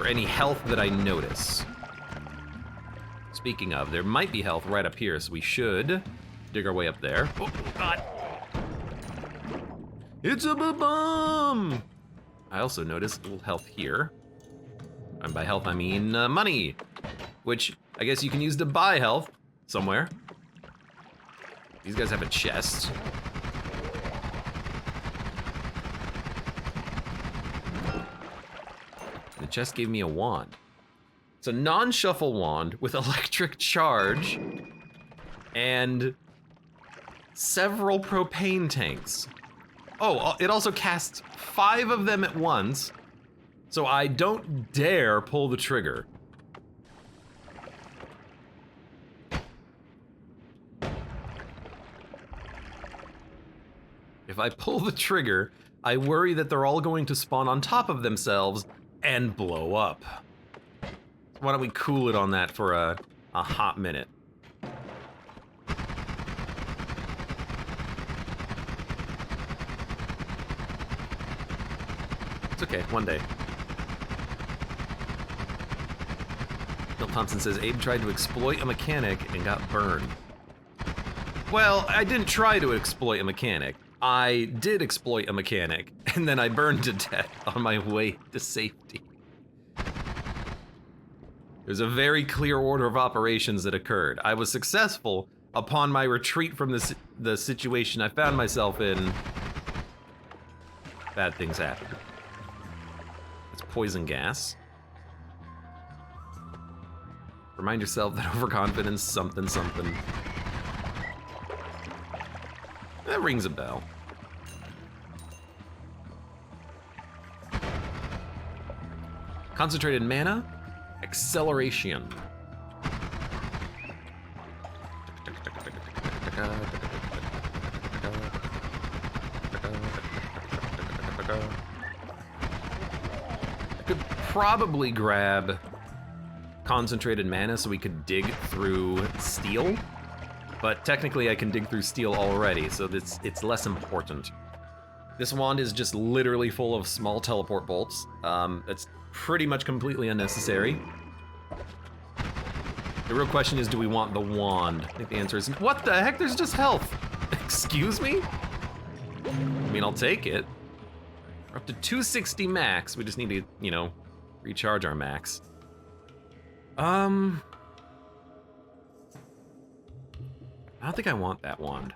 any health that I notice. Speaking of, there might be health right up here, so we should dig our way up there. Oh, God. It's a bomb! I also noticed a little health here. And by health, I mean money, which I guess you can use to buy health somewhere. These guys have a chest. The chest gave me a wand. It's a non-shuffle wand with electric charge and several propane tanks. Oh, it also casts 5 of them at once So I don't dare pull the trigger. If I pull the trigger, I worry that they're all going to spawn on top of themselves and blow up. So why don't we cool it on that for a hot minute? It's okay, one day. Bill Thompson says, Abe tried to exploit a mechanic and got burned. Well, I didn't try to exploit a mechanic. I did exploit a mechanic, and then I burned to death on my way to safety. There's a very clear order of operations that occurred. I was successful upon my retreat from the situation I found myself in. Bad things happen. It's poison gas. Remind yourself that overconfidence, something, something. That rings a bell. Concentrated mana, acceleration. I could probably grab concentrated mana so we could dig through steel. But technically I can dig through steel already, so it's less important. This wand is just literally full of small teleport bolts. That's pretty much completely unnecessary. The real question is, do we want the wand? I think the answer is, what the heck, there's just health. Excuse me? I mean, I'll take it. We're up to 260 max, we just need to, you know, recharge our max. I don't think I want that wand.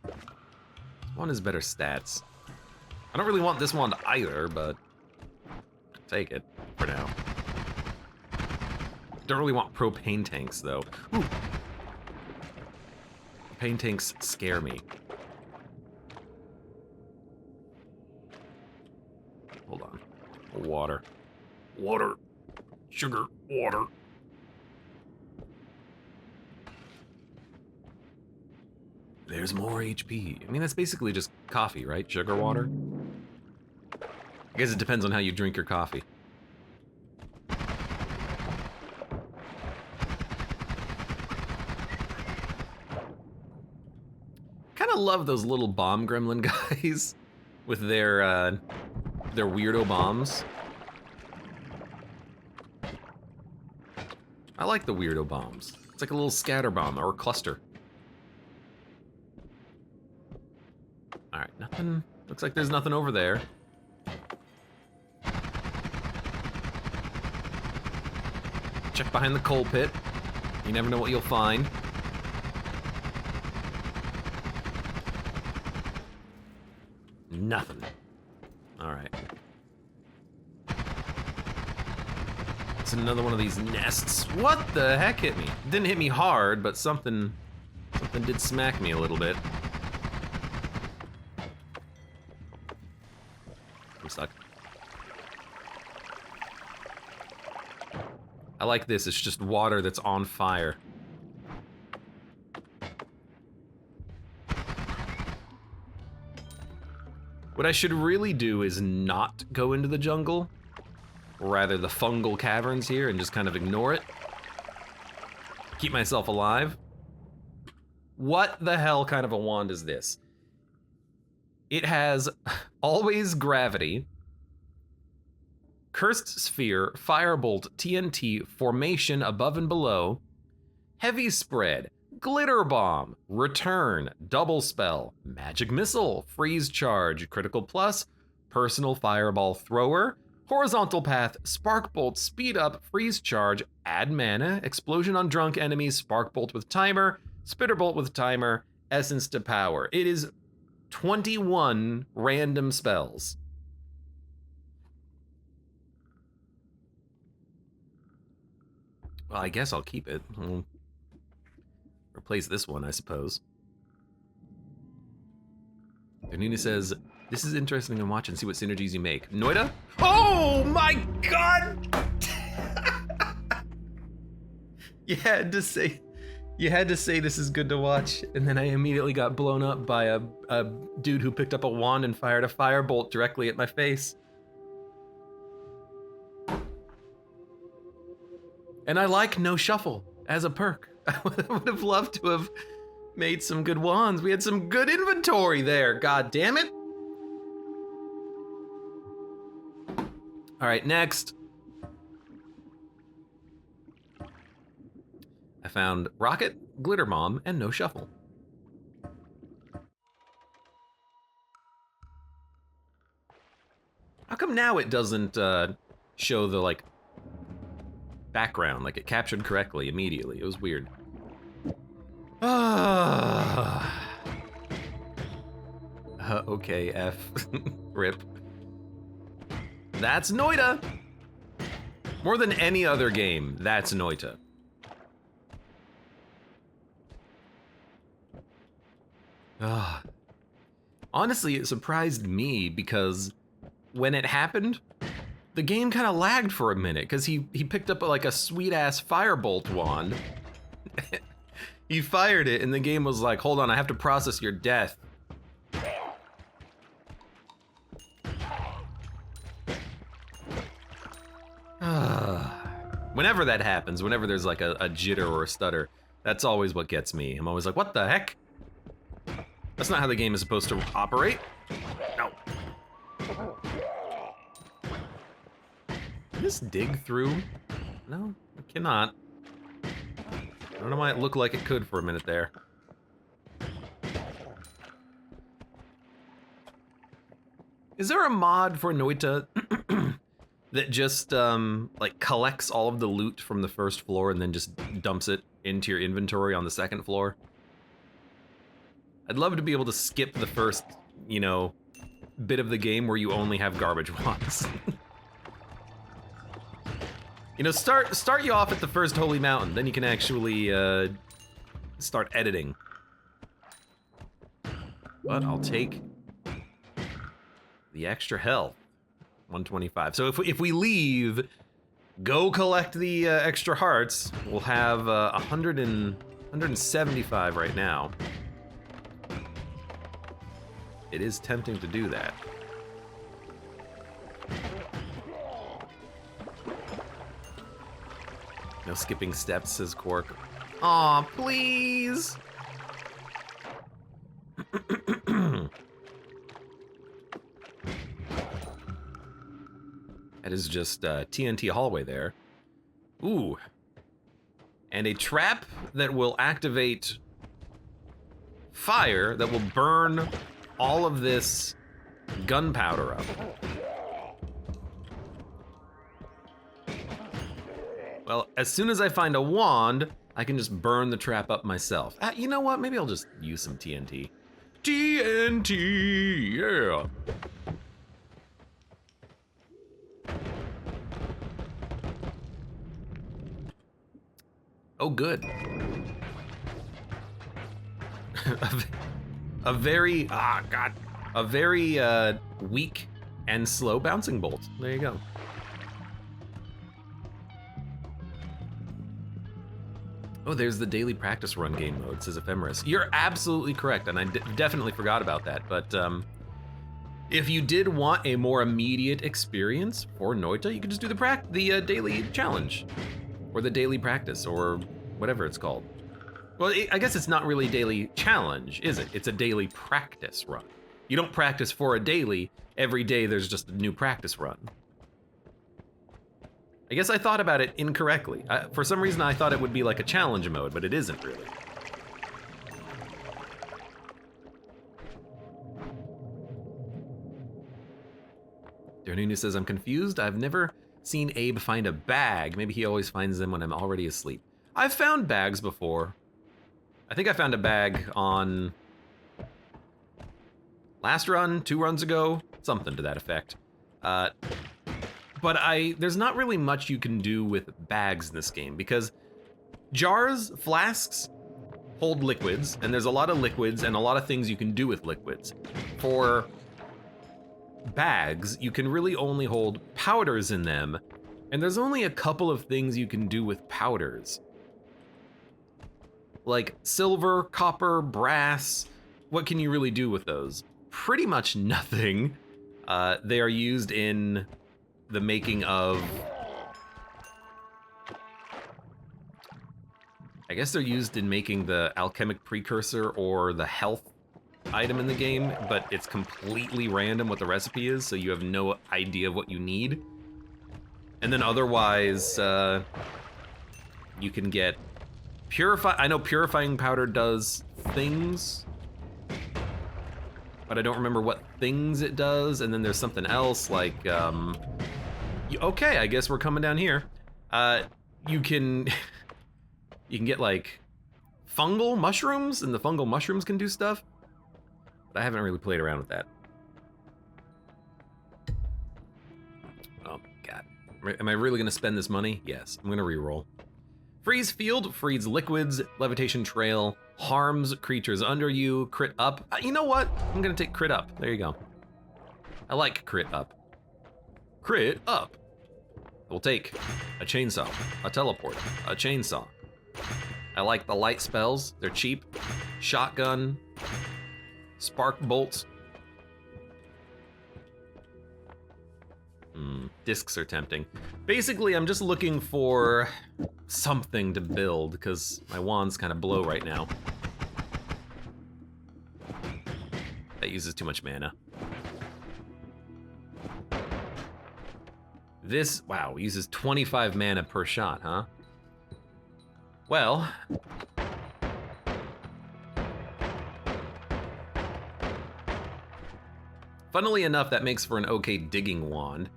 This wand has better stats. I don't really want this wand either, but I'll take it for now. Don't really want propane tanks though. Ooh. Propane tanks scare me. Hold on. Water. Water. Sugar. Water. There's more HP. I mean, that's basically just coffee, right? Sugar water? I guess it depends on how you drink your coffee. Kind of love those little bomb gremlin guys with their weirdo bombs. I like the weirdo bombs. It's like a little scatter bomb or a cluster. Alright, nothing. Looks like there's nothing over there. Check behind the coal pit. You never know what you'll find. Nothing. Alright. It's another one of these nests. What the heck hit me? Didn't hit me hard, but something did smack me a little bit. I'm stuck. I like this, it's just water that's on fire. What I should really do is not go into the jungle, or rather the fungal caverns here, and just kind of ignore it. Keep myself alive. What the hell kind of a wand is this? It has always gravity, cursed sphere, firebolt, TNT, formation above and below, heavy spread, glitter bomb, return, double spell, magic missile, freeze charge, critical plus, personal fireball thrower, horizontal path, spark bolt, speed up, freeze charge, add mana, explosion on drunk enemies, spark bolt with timer, spitter bolt with timer, essence to power. It is 21 random spells. Well, I guess I'll keep it. I'll replace this one, I suppose. Nina says, This is interesting to watch and see what synergies you make. Noita? Oh my god! You had to say this is good to watch, and then I immediately got blown up by a dude who picked up a wand and fired a firebolt directly at my face. And I like no shuffle as a perk. I would have loved to have made some good wands. We had some good inventory there, god damn it. All right, next. I found Rocket, Glitter Bomb, and no shuffle. How come now it doesn't show the like background, like it captured correctly immediately? It was weird. Okay, F. Rip. That's Noita! More than any other game, that's Noita. Honestly, it surprised me because when it happened, the game kind of lagged for a minute because he picked up like a sweet-ass firebolt wand. He fired it and the game was like, hold on, I have to process your death. Whenever that happens, whenever there's like a jitter or a stutter, that's always what gets me. I'm always like, what the heck? That's not how the game is supposed to operate. No. Can this dig through? No, it cannot. I don't know why it looked like it could for a minute there. Is there a mod for Noita that just like collects all of the loot from the first floor and then just dumps it into your inventory on the second floor? I'd love to be able to skip the first, you know, bit of the game where you only have garbage wands. You know, start you off at the first holy mountain, then you can actually start editing. But I'll take the extra health. 125. So if we leave, go collect the extra hearts, we'll have 175 right now. It is tempting to do that. No skipping steps, says Quark. Aw, please! That is just TNT hallway there. Ooh. And a trap that will activate fire that will burn all of this gunpowder up. Well, as soon as I find a wand, I can just burn the trap up myself. You know what? Maybe I'll just use some TNT. TNT, yeah. Oh, good. a very weak and slow bouncing bolt. There you go. Oh, there's the daily practice run game mode, says Ephemeris. You're absolutely correct, and I definitely forgot about that. But if you did want a more immediate experience for Noita, you could just do the daily challenge, or the daily practice, or whatever it's called. Well, I guess it's not really daily challenge, is it? It's a daily practice run. You don't practice for a daily. Every day there's just a new practice run. I guess I thought about it incorrectly. For some reason I thought it would be like a challenge mode, but it isn't really. Darnuna says, I'm confused. I've never seen Abe find a bag. Maybe he always finds them when I'm already asleep. I've found bags before. I think I found a bag on last run, 2 runs ago, something to that effect. But there's not really much you can do with bags in this game because jars, flasks hold liquids, and there's a lot of liquids and a lot of things you can do with liquids. For bags, you can really only hold powders in them, and there's only a couple of things you can do with powders. Like silver, copper, brass, what can you really do with those? Pretty much nothing. They are used in the making of... I guess they're used in making the alchemic precursor or the health item in the game, but it's completely random what the recipe is, so you have no idea of what you need. And then otherwise, you can get I know purifying powder does things, but I don't remember what things it does. And then there's something else like, okay, I guess we're coming down here. You can get like fungal mushrooms, and the fungal mushrooms can do stuff. But I haven't really played around with that. Oh God, am I really gonna spend this money? Yes, I'm gonna reroll. Freeze field, freeze liquids, levitation trail, harms creatures under you, crit up. You know what? I'm gonna take crit up. There you go. I like crit up. Crit up. We'll take a chainsaw, a teleport, a chainsaw. I like the light spells, they're cheap. Shotgun, spark bolts. Discs are tempting. Basically, I'm just looking for something to build, because my wand's kind of blow right now. That uses too much mana. This, wow, uses 25 mana per shot, huh? Well, funnily enough, that makes for an okay digging wand.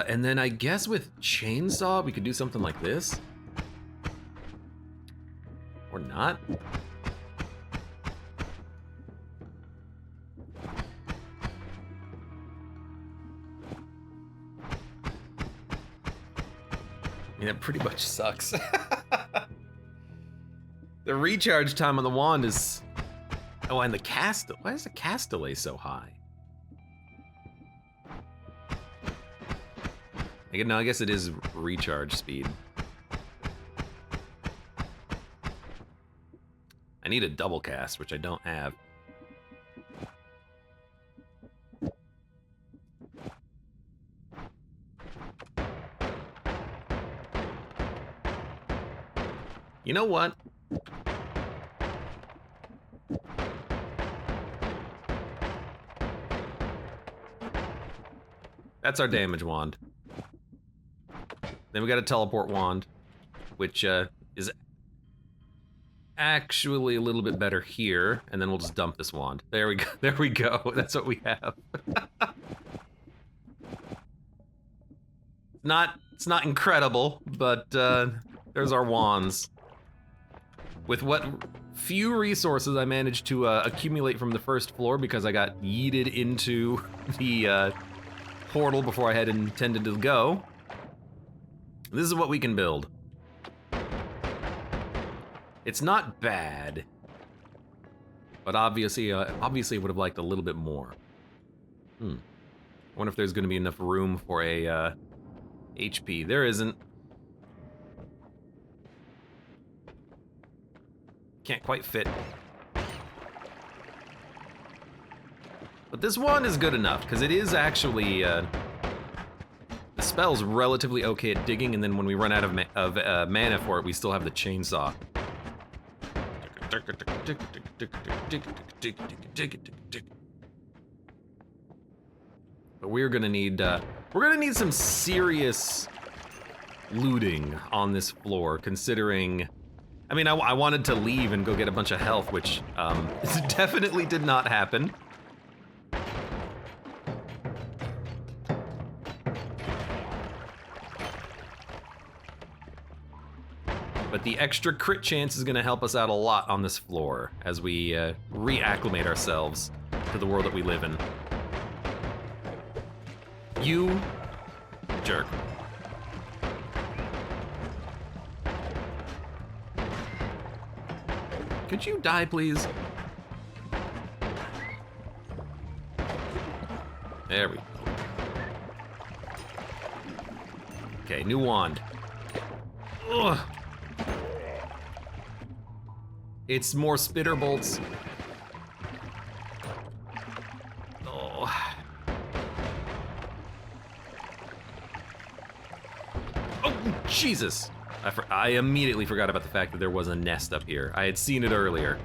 And then I guess with chainsaw, we could do something like this. Or not. I mean, that pretty much sucks. The recharge time on the wand is... Oh, and the cast... Why is the cast delay so high? No, I guess it is recharge speed. I need a double cast, which I don't have. You know what? That's our damage wand. Then we got a teleport wand, which is actually a little bit better here, and then we'll just dump this wand. There we go. There we go. That's what we have. It's not incredible, but there's our wands. With what few resources I managed to accumulate from the first floor, because I got yeeted into the portal before I had intended to go. This is what we can build. It's not bad, but obviously I would have liked a little bit more. I wonder if there's going to be enough room for a HP. There isn't. Can't quite fit. But this wand is good enough, because it is actually... the spell's relatively okay at digging, and then when we run out of mana for it, we still have the chainsaw. But we're gonna need some serious looting on this floor, considering... I mean, I wanted to leave and go get a bunch of health, which definitely did not happen. But the extra crit chance is going to help us out a lot on this floor as we reacclimate ourselves to the world that we live in. You jerk. Could you die, please? There we go. Okay, new wand. Ugh. It's more spitter bolts. Oh. Oh, Jesus. I immediately forgot about the fact that there was a nest up here. I had seen it earlier.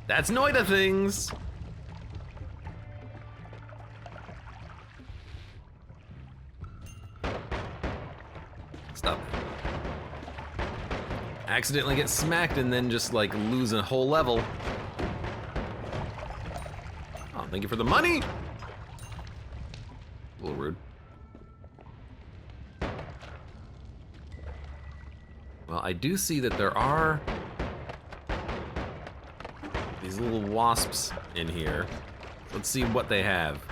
That's Noita things. Stop. Accidentally get smacked and then just like lose a whole level. Oh, thank you for the money. A little rude. Well, I do see that there are these little wasps in here. Let's see what they have.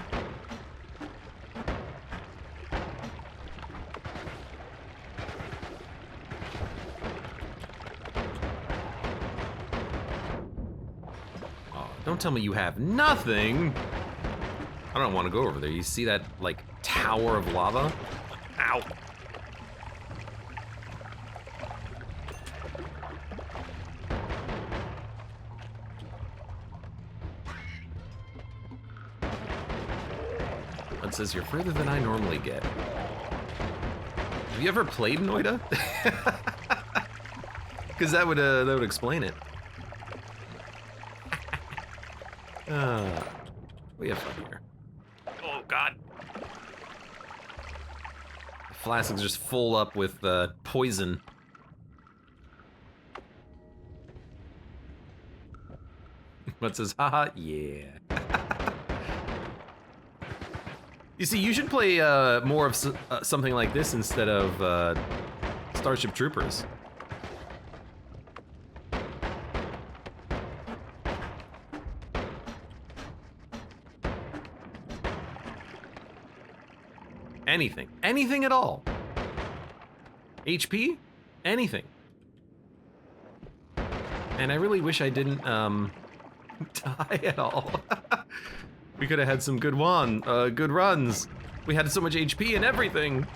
Oh, don't tell me you have nothing. I don't want to go over there. You see that, like, tower of lava? Ow. It says you're further than I normally get. Have you ever played Noita? Because that would explain it. We have fun here. Oh God! The flask is just full up with poison. What says, haha, yeah. You see, you should play more of something like this instead of Starship Troopers. Anything. Anything at all. HP? Anything. And I really wish I didn't die at all. We could have had some good good runs. We had so much HP and everything.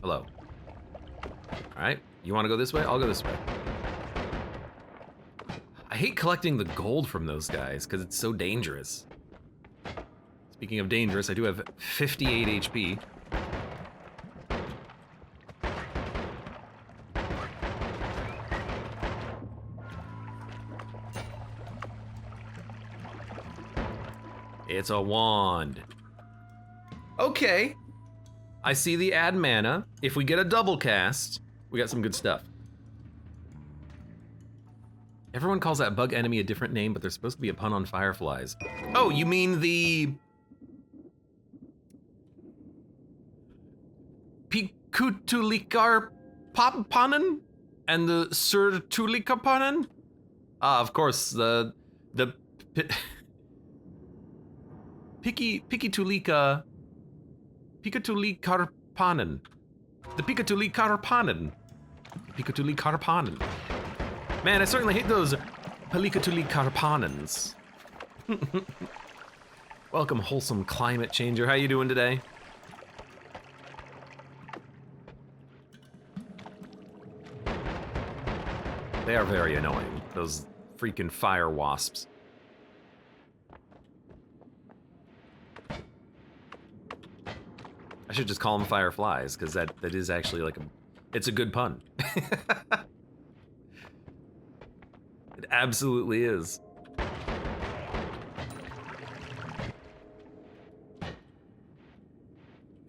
Hello. All right, you want to go this way? I'll go this way. I hate collecting the gold from those guys because it's so dangerous. Speaking of dangerous, I do have 58 HP. It's a wand. Okay. I see the add mana. If we get a double cast, we got some good stuff. Everyone calls that bug enemy a different name, but there's supposed to be a pun on fireflies. Oh, you mean the Pikutulikarpapanen and the Surtulikarpanen? Ah, of course, the Pikatulikarpanen. The Pikatulikarpanen. Pikatulikarpanen. Man, I certainly hate those Pikatulikarpanens. Welcome, wholesome climate changer. How you doing today? They are very annoying, those freaking fire wasps. I should just call them fireflies, because that is actually like it's a good pun. It absolutely is.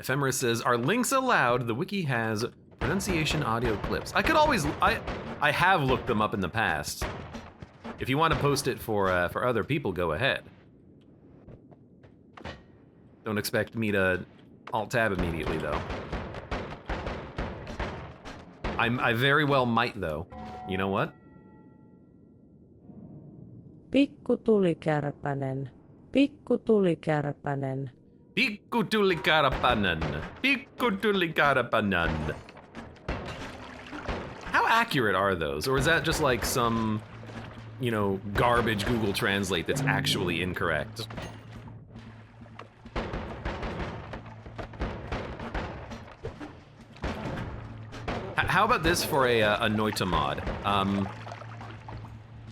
Ephemeris says, are links allowed? The wiki has pronunciation audio clips. I could always, I have looked them up in the past. If you want to post it for other people, go ahead. Don't expect me to alt-tab immediately, though. I very well might, though. You know what? Pikku tulikärpänen. Pikku tulikärpänen. Pikku tulikarapanan. Pikku tulikarapanan. How accurate are those? Or is that just like some, you know, garbage Google Translate that's actually incorrect? How about this for a Noita mod?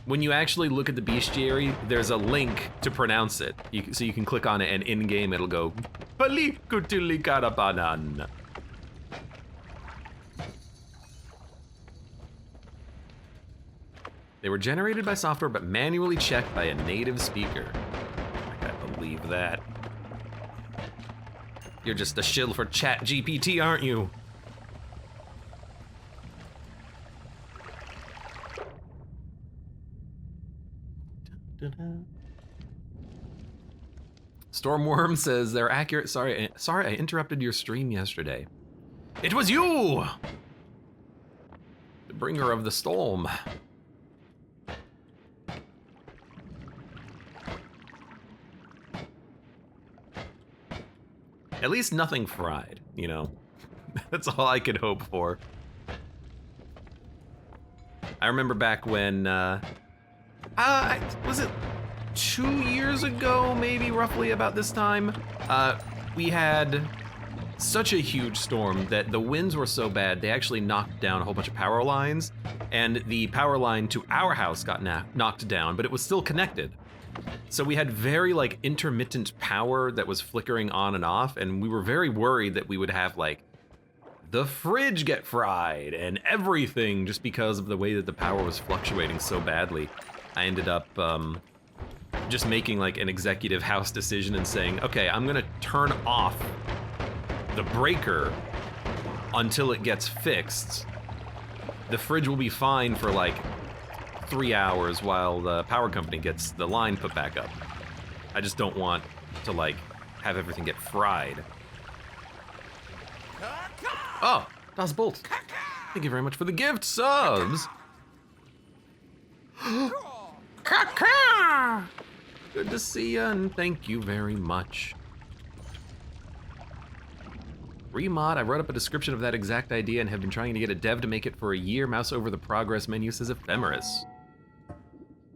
When you actually look at the bestiary, there's a link to pronounce it. So you can click on it, and in-game it'll go, Palikutilikarabanan. They were generated by software, but manually checked by a native speaker. I can't believe that. You're just a shill for ChatGPT, aren't you? Stormworm says they're accurate. Sorry, I interrupted your stream yesterday. It was you! The bringer of the storm. At least nothing fried, you know? That's all I could hope for. I remember back when, was it 2 years ago, maybe roughly about this time? We had such a huge storm that the winds were so bad, they actually knocked down a whole bunch of power lines, and the power line to our house got knocked down, but it was still connected. So we had very like intermittent power that was flickering on and off, and we were very worried that we would have like the fridge get fried and everything just because of the way that the power was fluctuating so badly. I ended up just making like an executive house decision and saying, okay, I'm gonna turn off the breaker until it gets fixed. The fridge will be fine for like 3 hours while the power company gets the line put back up. I just don't want to like have everything get fried. Oh, Das Bolt. Thank you very much for the gift subs. Good to see you, and thank you very much. Remod, I wrote up a description of that exact idea and have been trying to get a dev to make it for a year. Mouse over the progress menu says ephemeris.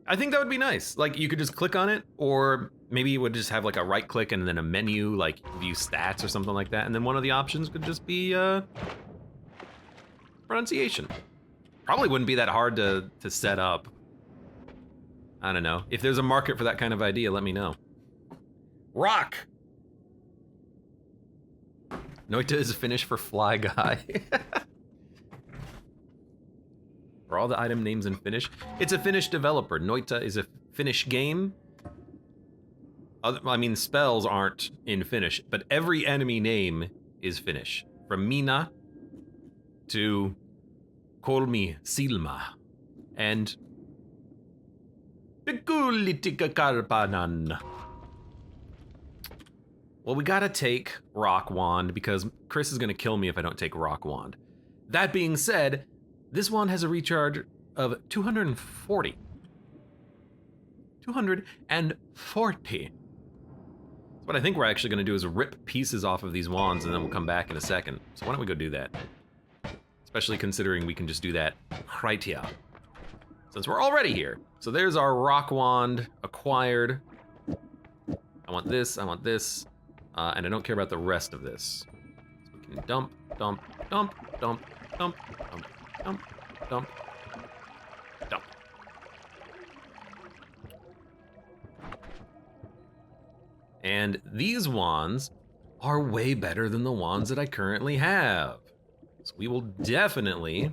I think that would be nice. Like, you could just click on it, or maybe you would just have like a right click and then a menu, like view stats or something like that, and then one of the options could just be pronunciation. Probably wouldn't be that hard to set up. I don't know. If there's a market for that kind of idea, let me know. Rock! Noita is Finnish for fly guy. Are all the item names in Finnish? It's a Finnish developer. Noita is a Finnish game. I mean, spells aren't in Finnish, but every enemy name is Finnish. From Mina to Kolmi Silma and Pikulitika. Well, we gotta take Rock Wand because Chris is gonna kill me if I don't take Rock Wand. That being said, this wand has a recharge of 240. 240. So what I think we're actually gonna do is rip pieces off of these wands and then we'll come back in a second. So why don't we go do that? Especially considering we can just do that right here, since we're already here. So there's our Rock Wand acquired. I want this, and I don't care about the rest of this. So we can dump, dump, dump, dump, dump, dump, dump, dump, dump. And these wands are way better than the wands that I currently have. So we will definitely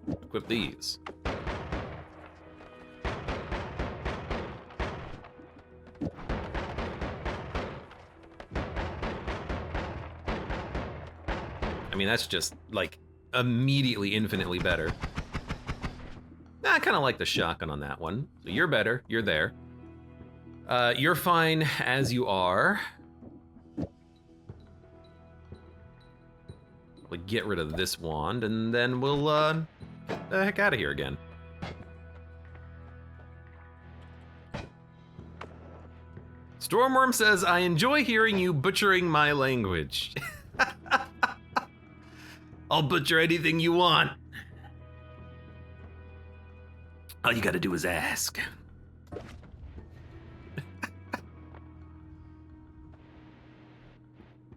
equip these. I mean, that's just like immediately infinitely better. I kind of like the shotgun on that one. So you're better, you're there. You're fine as you are. We'll get rid of this wand, and then we'll get the heck out of here again. Stormworm says, I enjoy hearing you butchering my language. I'll butcher anything you want. All you gotta do is ask.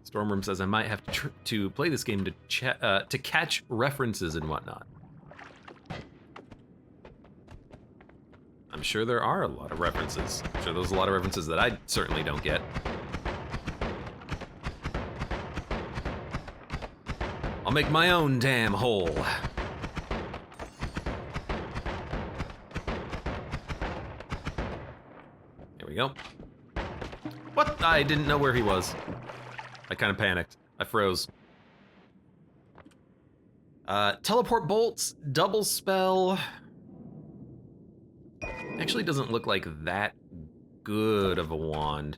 Stormworm says I might have to play this game to catch references and whatnot. I'm sure there are a lot of references. I'm sure there's a lot of references that I certainly don't get. I'll make my own damn hole. There we go. What? I didn't know where he was. I kind of panicked. I froze. Teleport bolts, double spell. Actually doesn't look like that good of a wand.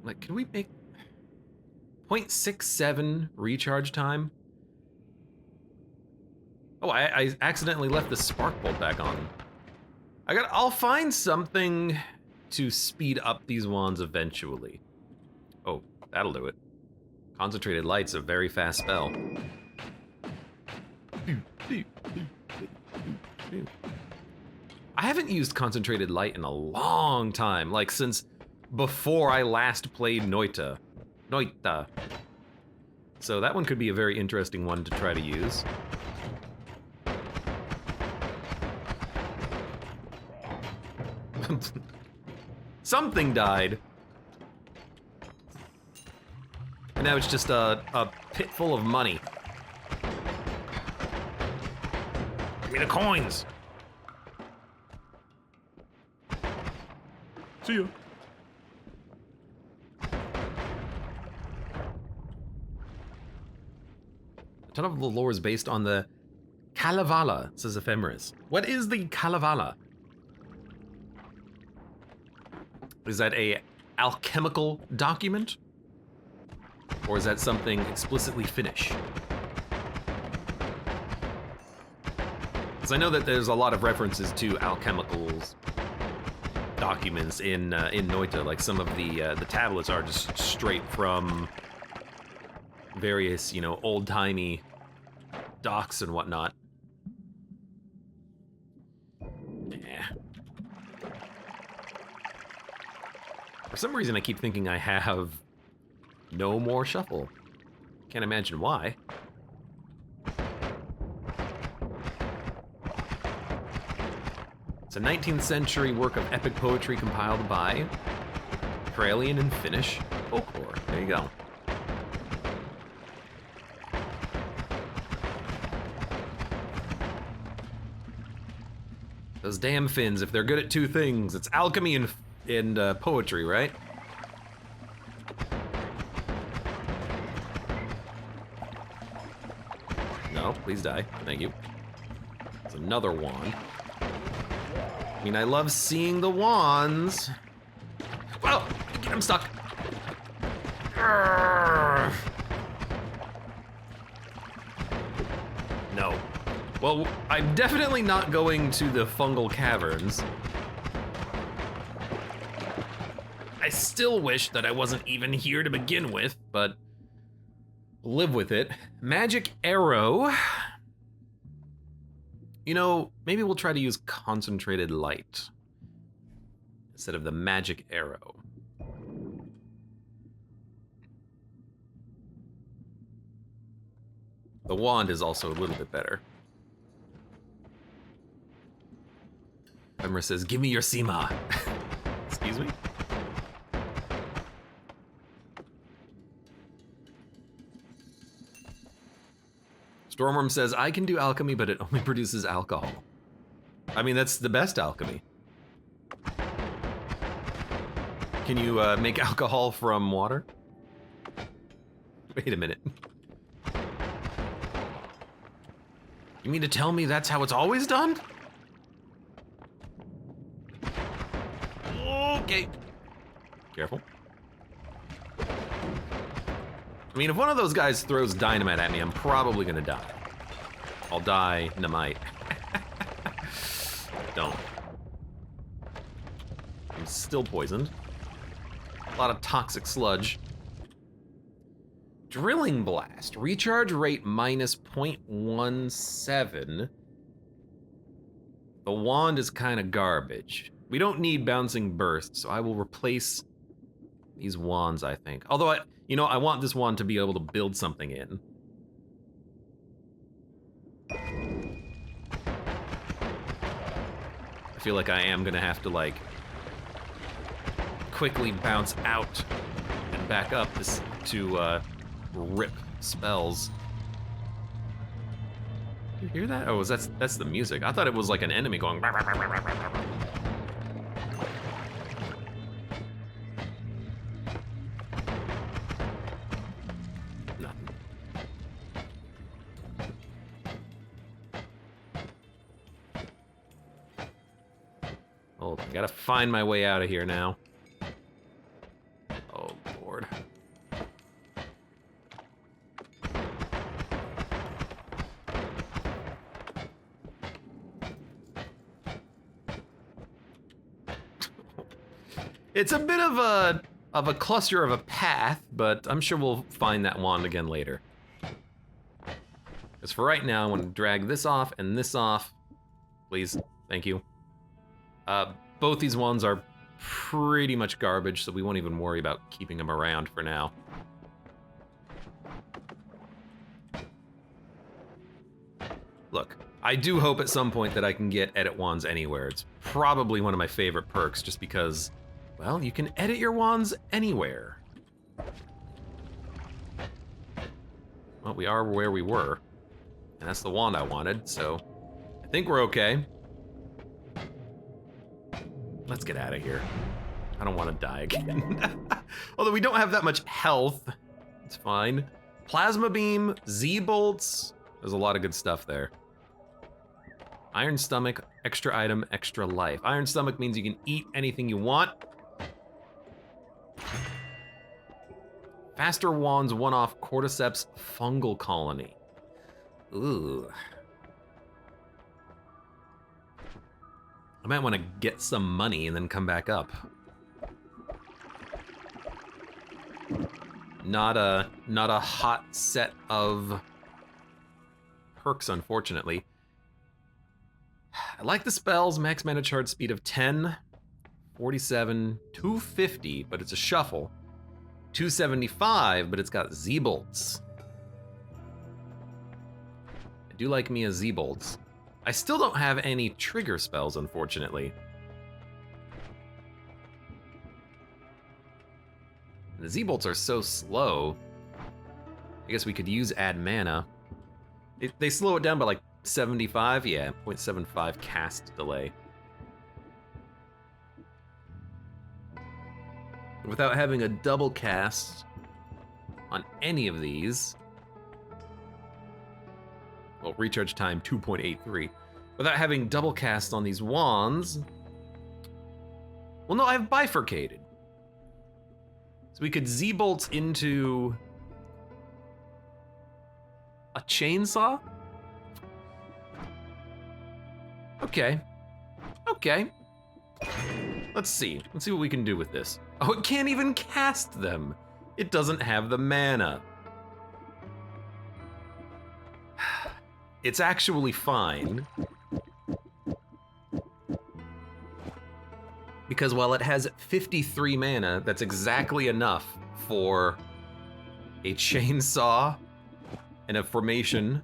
Like, can we make 0.67 recharge time? Oh, I accidentally left the spark bolt back on. I'll find something to speed up these wands eventually. Oh, that'll do it. Concentrated light's a very fast spell. I haven't used concentrated light in a long time, like since before I last played Noita. So that one could be a very interesting one to try to use. Something died. And now it's just a pit full of money. Give me the coins. See ya. A ton of the lore is based on the Kalevala, says Ephemeris. What is the Kalevala? Is that a alchemical document? Or is that something explicitly Finnish? Because I know that there's a lot of references to alchemicals documents in Noita. Like some of the tablets are just straight from various, old-timey docks and whatnot. For some reason, I keep thinking I have no more shuffle. Can't imagine why. It's a 19th century work of epic poetry compiled by Karelian and Finnish folklore. There you go. Those damn Finns, if they're good at two things, it's alchemy and poetry, right? No, please die. Thank you. It's another wand. I mean, I love seeing the wands. Whoa! I'm stuck. Urgh. No. Well, I'm definitely not going to the fungal caverns. I still wish that I wasn't even here to begin with, but live with it. Magic arrow. Maybe we'll try to use concentrated light instead of the magic arrow. The wand is also a little bit better. Emra says, give me your Sema. Excuse me? Stormworm says, I can do alchemy, but it only produces alcohol. I mean, that's the best alchemy. Can you make alcohol from water? Wait a minute. You mean to tell me that's how it's always done? Okay. Careful. I mean, if one of those guys throws dynamite at me, I'm probably gonna die. I'll die, Namite. Don't. I'm still poisoned. A lot of toxic sludge. Drilling blast. Recharge rate minus 0.17. The wand is kind of garbage. We don't need bouncing burst, so I will replace these wands, I think. Although, I want this wand to be able to build something in. I feel like I am gonna have to, like, quickly bounce out and back up to rip spells. You hear that? Oh, that's the music. I thought it was like an enemy going. Nothing. Oh, I gotta find my way out of here now. Oh, Lord. It's a bit of a cluster of a path, but I'm sure we'll find that wand again later. Because for right now, I want to drag this off and this off. Please, thank you. Both these wands are pretty much garbage, so we won't even worry about keeping them around for now. Look, I do hope at some point that I can get edit wands anywhere. It's probably one of my favorite perks, just because, well, you can edit your wands anywhere. Well, we are where we were, and that's the wand I wanted, so I think we're okay. Let's get out of here. I don't want to die again. Although we don't have that much health. It's fine. Plasma beam, Z-bolts. There's a lot of good stuff there. Iron stomach, extra item, extra life. Iron stomach means you can eat anything you want. Faster wands, one-off cordyceps fungal colony. Ooh. I might want to get some money and then come back up. Not a hot set of perks, unfortunately. I like the spells, max mana charge speed of 10, 47, 250, but it's a shuffle. 275, but it's got Z-bolts. I do like me a Z-bolts. I still don't have any trigger spells, unfortunately. The Z-bolts are so slow. I guess we could use add mana. They slow it down by like 75, yeah, 0.75 cast delay. Without having a double cast on any of these, well, recharge time 2.83. Without having double cast on these wands, well, no, I've bifurcated. So we could Z-bolt into a chainsaw? Okay. Okay. Let's see. Let's see what we can do with this. Oh, it can't even cast them. It doesn't have the mana. It's actually fine. Because while it has 53 mana, that's exactly enough for a chainsaw and a formation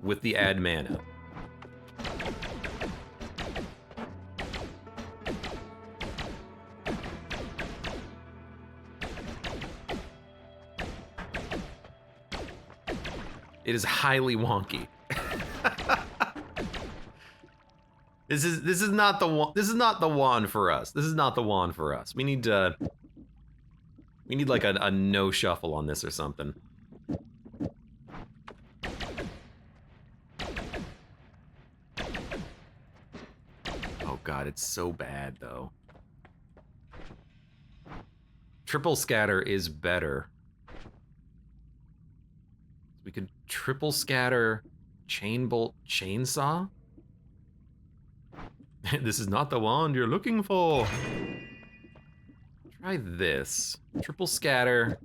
with the add mana. It is highly wonky. This is not the one. This is not the wand for us. This is not the wand for us. We need like a no shuffle on this or something. God, it's so bad, though. Triple scatter is better. We could triple scatter chain bolt chainsaw? This is not the wand you're looking for. Try this. Triple scatter.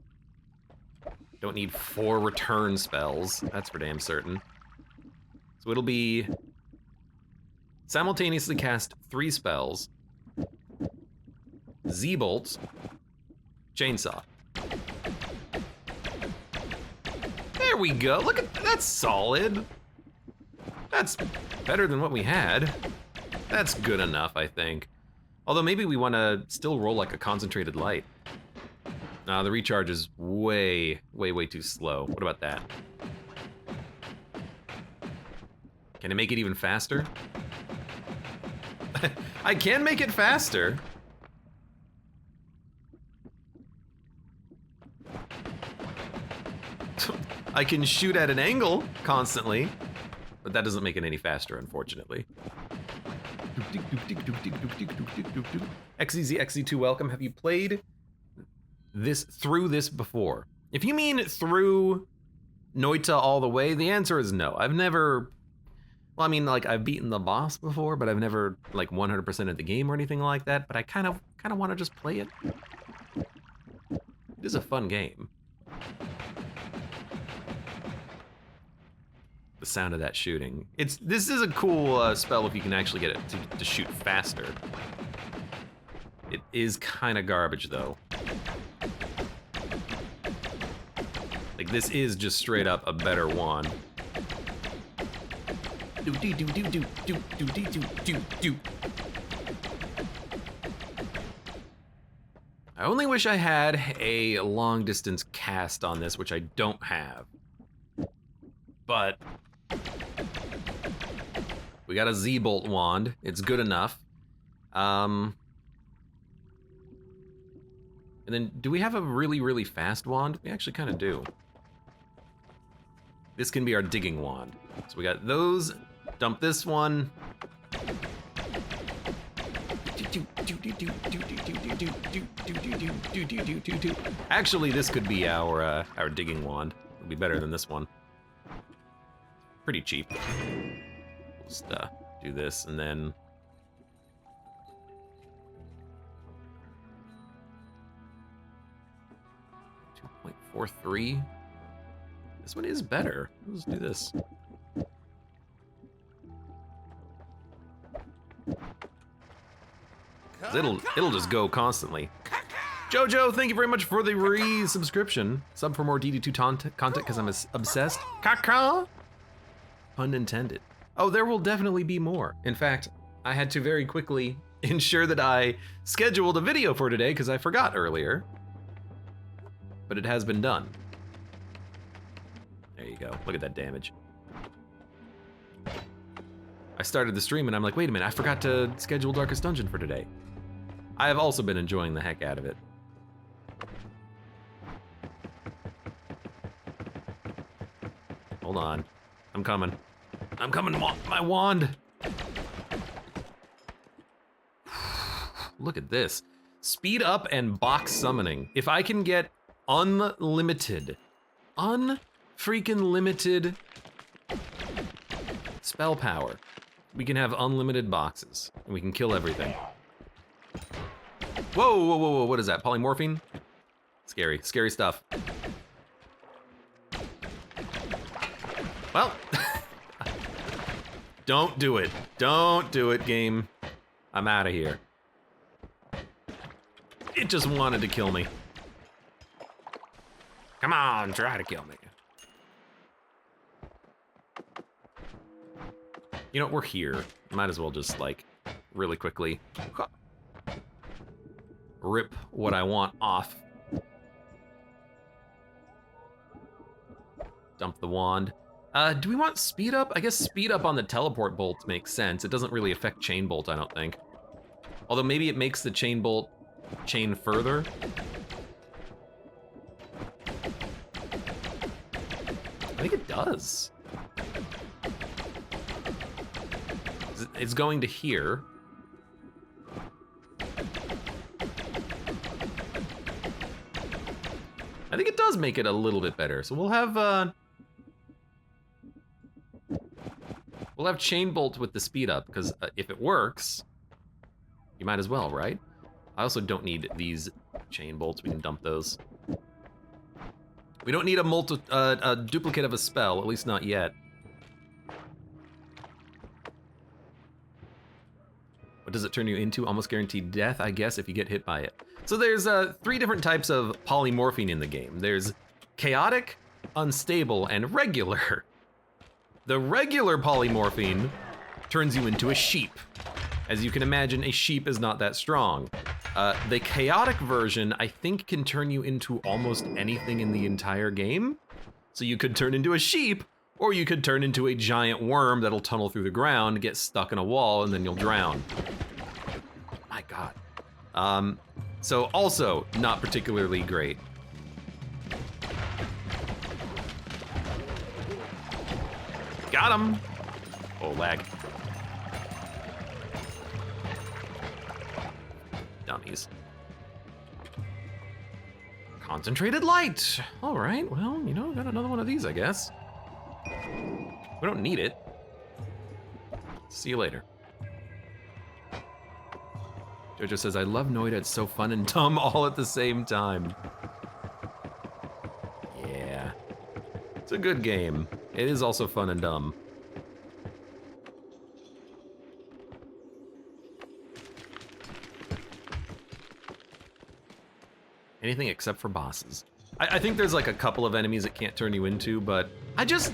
Don't need 4 return spells. That's for damn certain. So it'll be simultaneously cast 3 spells. Z-bolt. Chainsaw. There we go. Look at that's solid. That's better than what we had. That's good enough, I think. Although maybe we want to still roll like a concentrated light. Nah, the recharge is way too slow. What about that? Can I make it even faster? I can make it faster. I can shoot at an angle constantly, but that doesn't make it any faster, unfortunately. XZ2 welcome. Have you played through this before? If you mean through Noita all the way, the answer is no. I've never, well, I mean, like, I've beaten the boss before, but I've never, like, 100% of the game or anything like that, but I kind of want to just play it. It is a fun game. The sound of that shooting. This is a cool spell if you can actually get it to shoot faster. It is kind of garbage, though. Like, this is just straight up a better wand. I only wish I had a long distance cast on this, which I don't have. But we got a Z-bolt wand. It's good enough. And then, do we have a really fast wand? We actually kind of do. This can be our digging wand. So we got those. Dump this one. Actually, this could be our digging wand. It'll be better than this one. Pretty cheap. We'll just do this and then. 2.43. This one is better. Let's do this. It'll just go constantly. Jojo, thank you very much for the re-subscription. Sub for more DD2 content because I'm obsessed. Caca. Pun intended. Oh, there will definitely be more. In fact, I had to very quickly ensure that I scheduled a video for today because I forgot earlier. But it has been done. There you go. Look at that damage. I started the stream and I'm like, wait a minute, I forgot to schedule Darkest Dungeon for today. I have also been enjoying the heck out of it. Hold on. I'm coming. I'm coming, my wand. Look at this. Speed up and box summoning. If I can get unlimited freaking limited spell power, we can have unlimited boxes and we can kill everything. Whoa, what is that? Polymorphine? Scary stuff. Well, don't do it. Don't do it, game. I'm out of here. It just wanted to kill me. Come on, try to kill me. You know, we're here. Might as well just, like, really quickly rip what I want off. Dump the wand. Do we want speed up? I guess speed up on the teleport bolt makes sense. It doesn't really affect chain bolt, I don't think. Although maybe it makes the chain bolt chain further. I think it does. It's going to here. I think it does make it a little bit better. So we'll have chain bolt with the speed up, because if it works, you might as well, right? I also don't need these chain bolts. We can dump those. We don't need a duplicate of a spell, at least not yet. What does it turn you into? Almost guaranteed death, I guess, if you get hit by it. So there's 3 different types of polymorphine in the game. There's chaotic, unstable, and regular. The regular polymorphine turns you into a sheep. As you can imagine, a sheep is not that strong. The chaotic version, I think, can turn you into almost anything in the entire game. So you could turn into a sheep, or you could turn into a giant worm that'll tunnel through the ground, get stuck in a wall, and then you'll drown. My God. So also not particularly great. Got him. Oh, lag. Dummies. Concentrated light. All right, well, you know, got another one of these, I guess. We don't need it. See you later. Jojo says, I love Noita, it's so fun and dumb all at the same time. Yeah. It's a good game. It is also fun and dumb. Anything except for bosses. I think there's like a couple of enemies it can't turn you into, but I just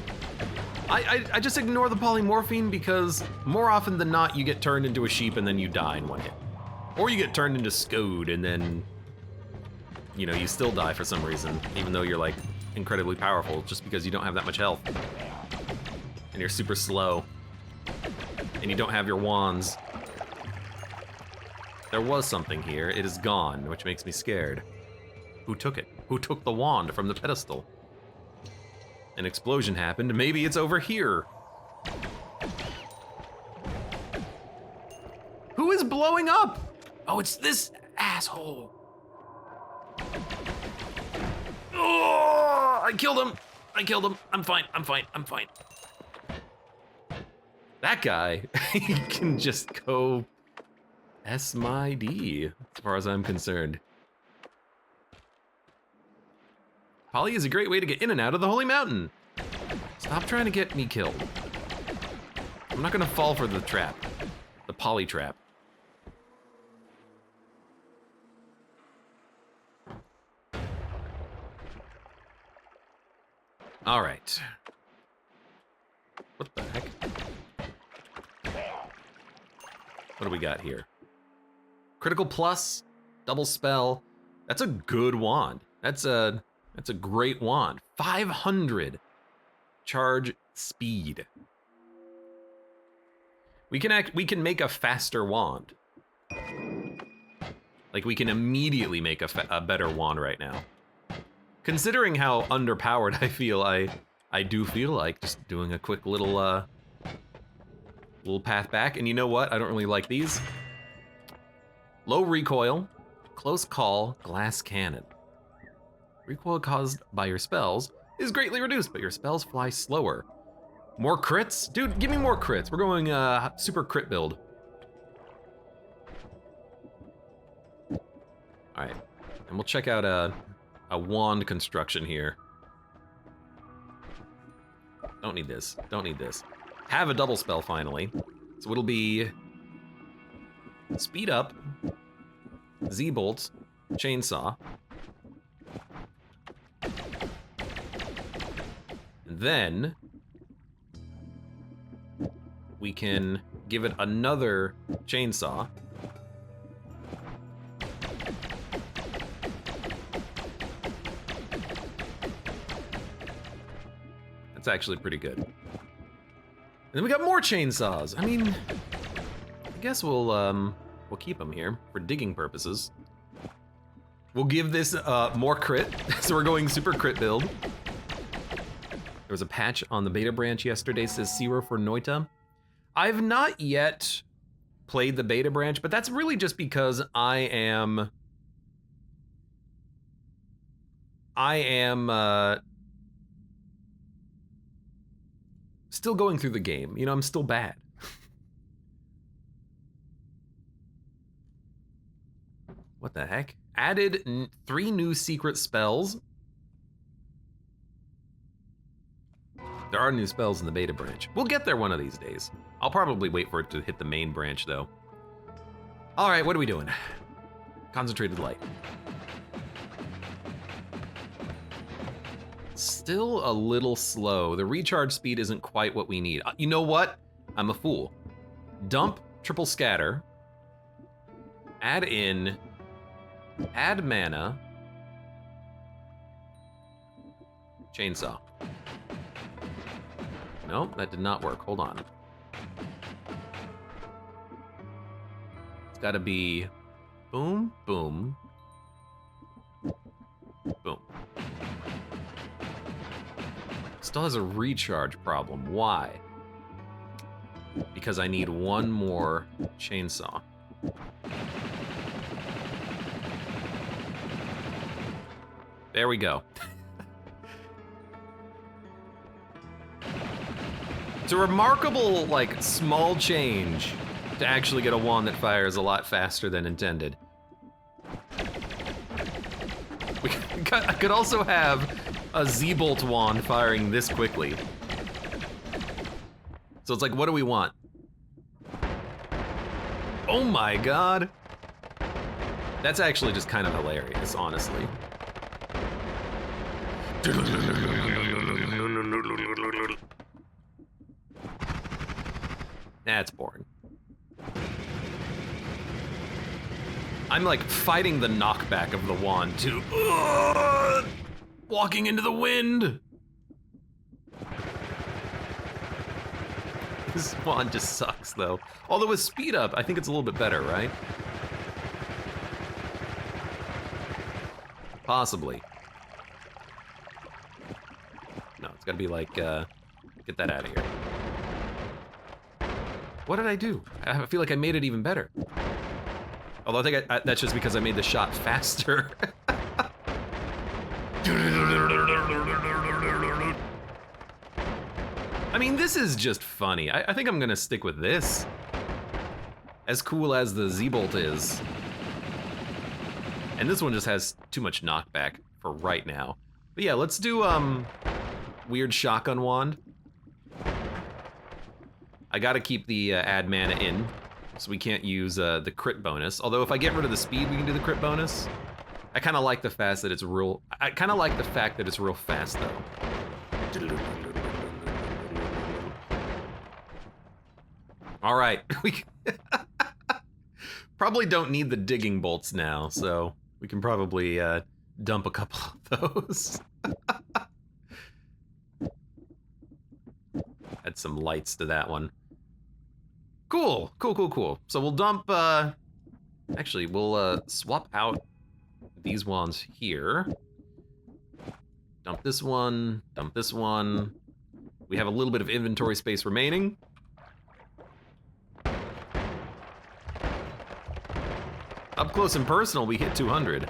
ignore the polymorphine because more often than not you get turned into a sheep and then you die in one hit. Or you get turned into Scode and then, you know, you still die for some reason, even though you're like incredibly powerful, just because you don't have that much health. And you're super slow. And you don't have your wands. There was something here, it is gone, which makes me scared. Who took it? Who took the wand from the pedestal? An explosion happened, maybe it's over here. Who is blowing up? Oh, it's this asshole. Oh, I killed him. I killed him. I'm fine, I'm fine, I'm fine. That guy, he can just go S my D, as far as I'm concerned. Poly is a great way to get in and out of the Holy Mountain. Stop trying to get me killed. I'm not gonna fall for the trap, the Poly trap. All right. What the heck? What do we got here? Critical plus, double spell. That's a good wand. That's a great wand. 500 charge speed. We can make a faster wand. Like we can immediately make a better wand right now. Considering how underpowered I feel, I do feel like just doing a quick little path back. And you know what? I don't really like these. Low recoil, close call, glass cannon. Recoil caused by your spells is greatly reduced, but your spells fly slower. More crits? Dude, give me more crits. We're going super crit build. All right, and we'll check out a wand construction here. Don't need this, don't need this. Have a double spell finally. So it'll be speed up, Z-bolt, chainsaw. And then we can give it another chainsaw. That's actually pretty good. And then we got more chainsaws. I mean, I guess we'll keep them here for digging purposes. We'll give this more crit, so we're going super crit build. There was a patch on the beta branch yesterday, says zero for Noita. I've not yet played the beta branch, but that's really just because I am I am still going through the game. You know, I'm still bad. What the heck? Added 3 new secret spells. There are new spells in the beta branch. We'll get there one of these days. I'll probably wait for it to hit the main branch, though. All right, what are we doing? Concentrated light. Still a little slow. The recharge speed isn't quite what we need. You know what? I'm a fool. Dump triple scatter. Add in. Add mana. Chainsaw. Nope, that did not work. Hold on. It's gotta be boom, boom, boom. Still has a recharge problem. Why? Because I need one more chainsaw. There we go. It's a remarkable, like, small change to actually get a wand that fires a lot faster than intended. I could also have a Z-Bolt wand firing this quickly. So it's like, what do we want? Oh my god! That's actually just kind of hilarious, honestly. That's boring. I'm like fighting the knockback of the wand too. Ugh! Walking into the wind. This wand just sucks though. Although with speed up, I think it's a little bit better, right? Possibly. No, it's gotta be like, get that out of here. What did I do? I feel like I made it even better. Although I think that's just because I made the shot faster. I mean, this is just funny. I think I'm gonna stick with this. As cool as the Z-Bolt is. And this one just has too much knockback for right now. But yeah, let's do, weird shotgun wand. I gotta keep the add mana in, so we can't use the crit bonus. Although if I get rid of the speed, we can do the crit bonus. I kind of like the fact that it's real. I kind of like the fact that it's real fast though. All right, we probably don't need the digging bolts now, so we can probably dump a couple of those. Add some lights to that one. Cool, cool, cool, cool. So we'll dump, actually, we'll swap out these wands here. Dump this one, dump this one. We have a little bit of inventory space remaining. Up close and personal, we hit 200.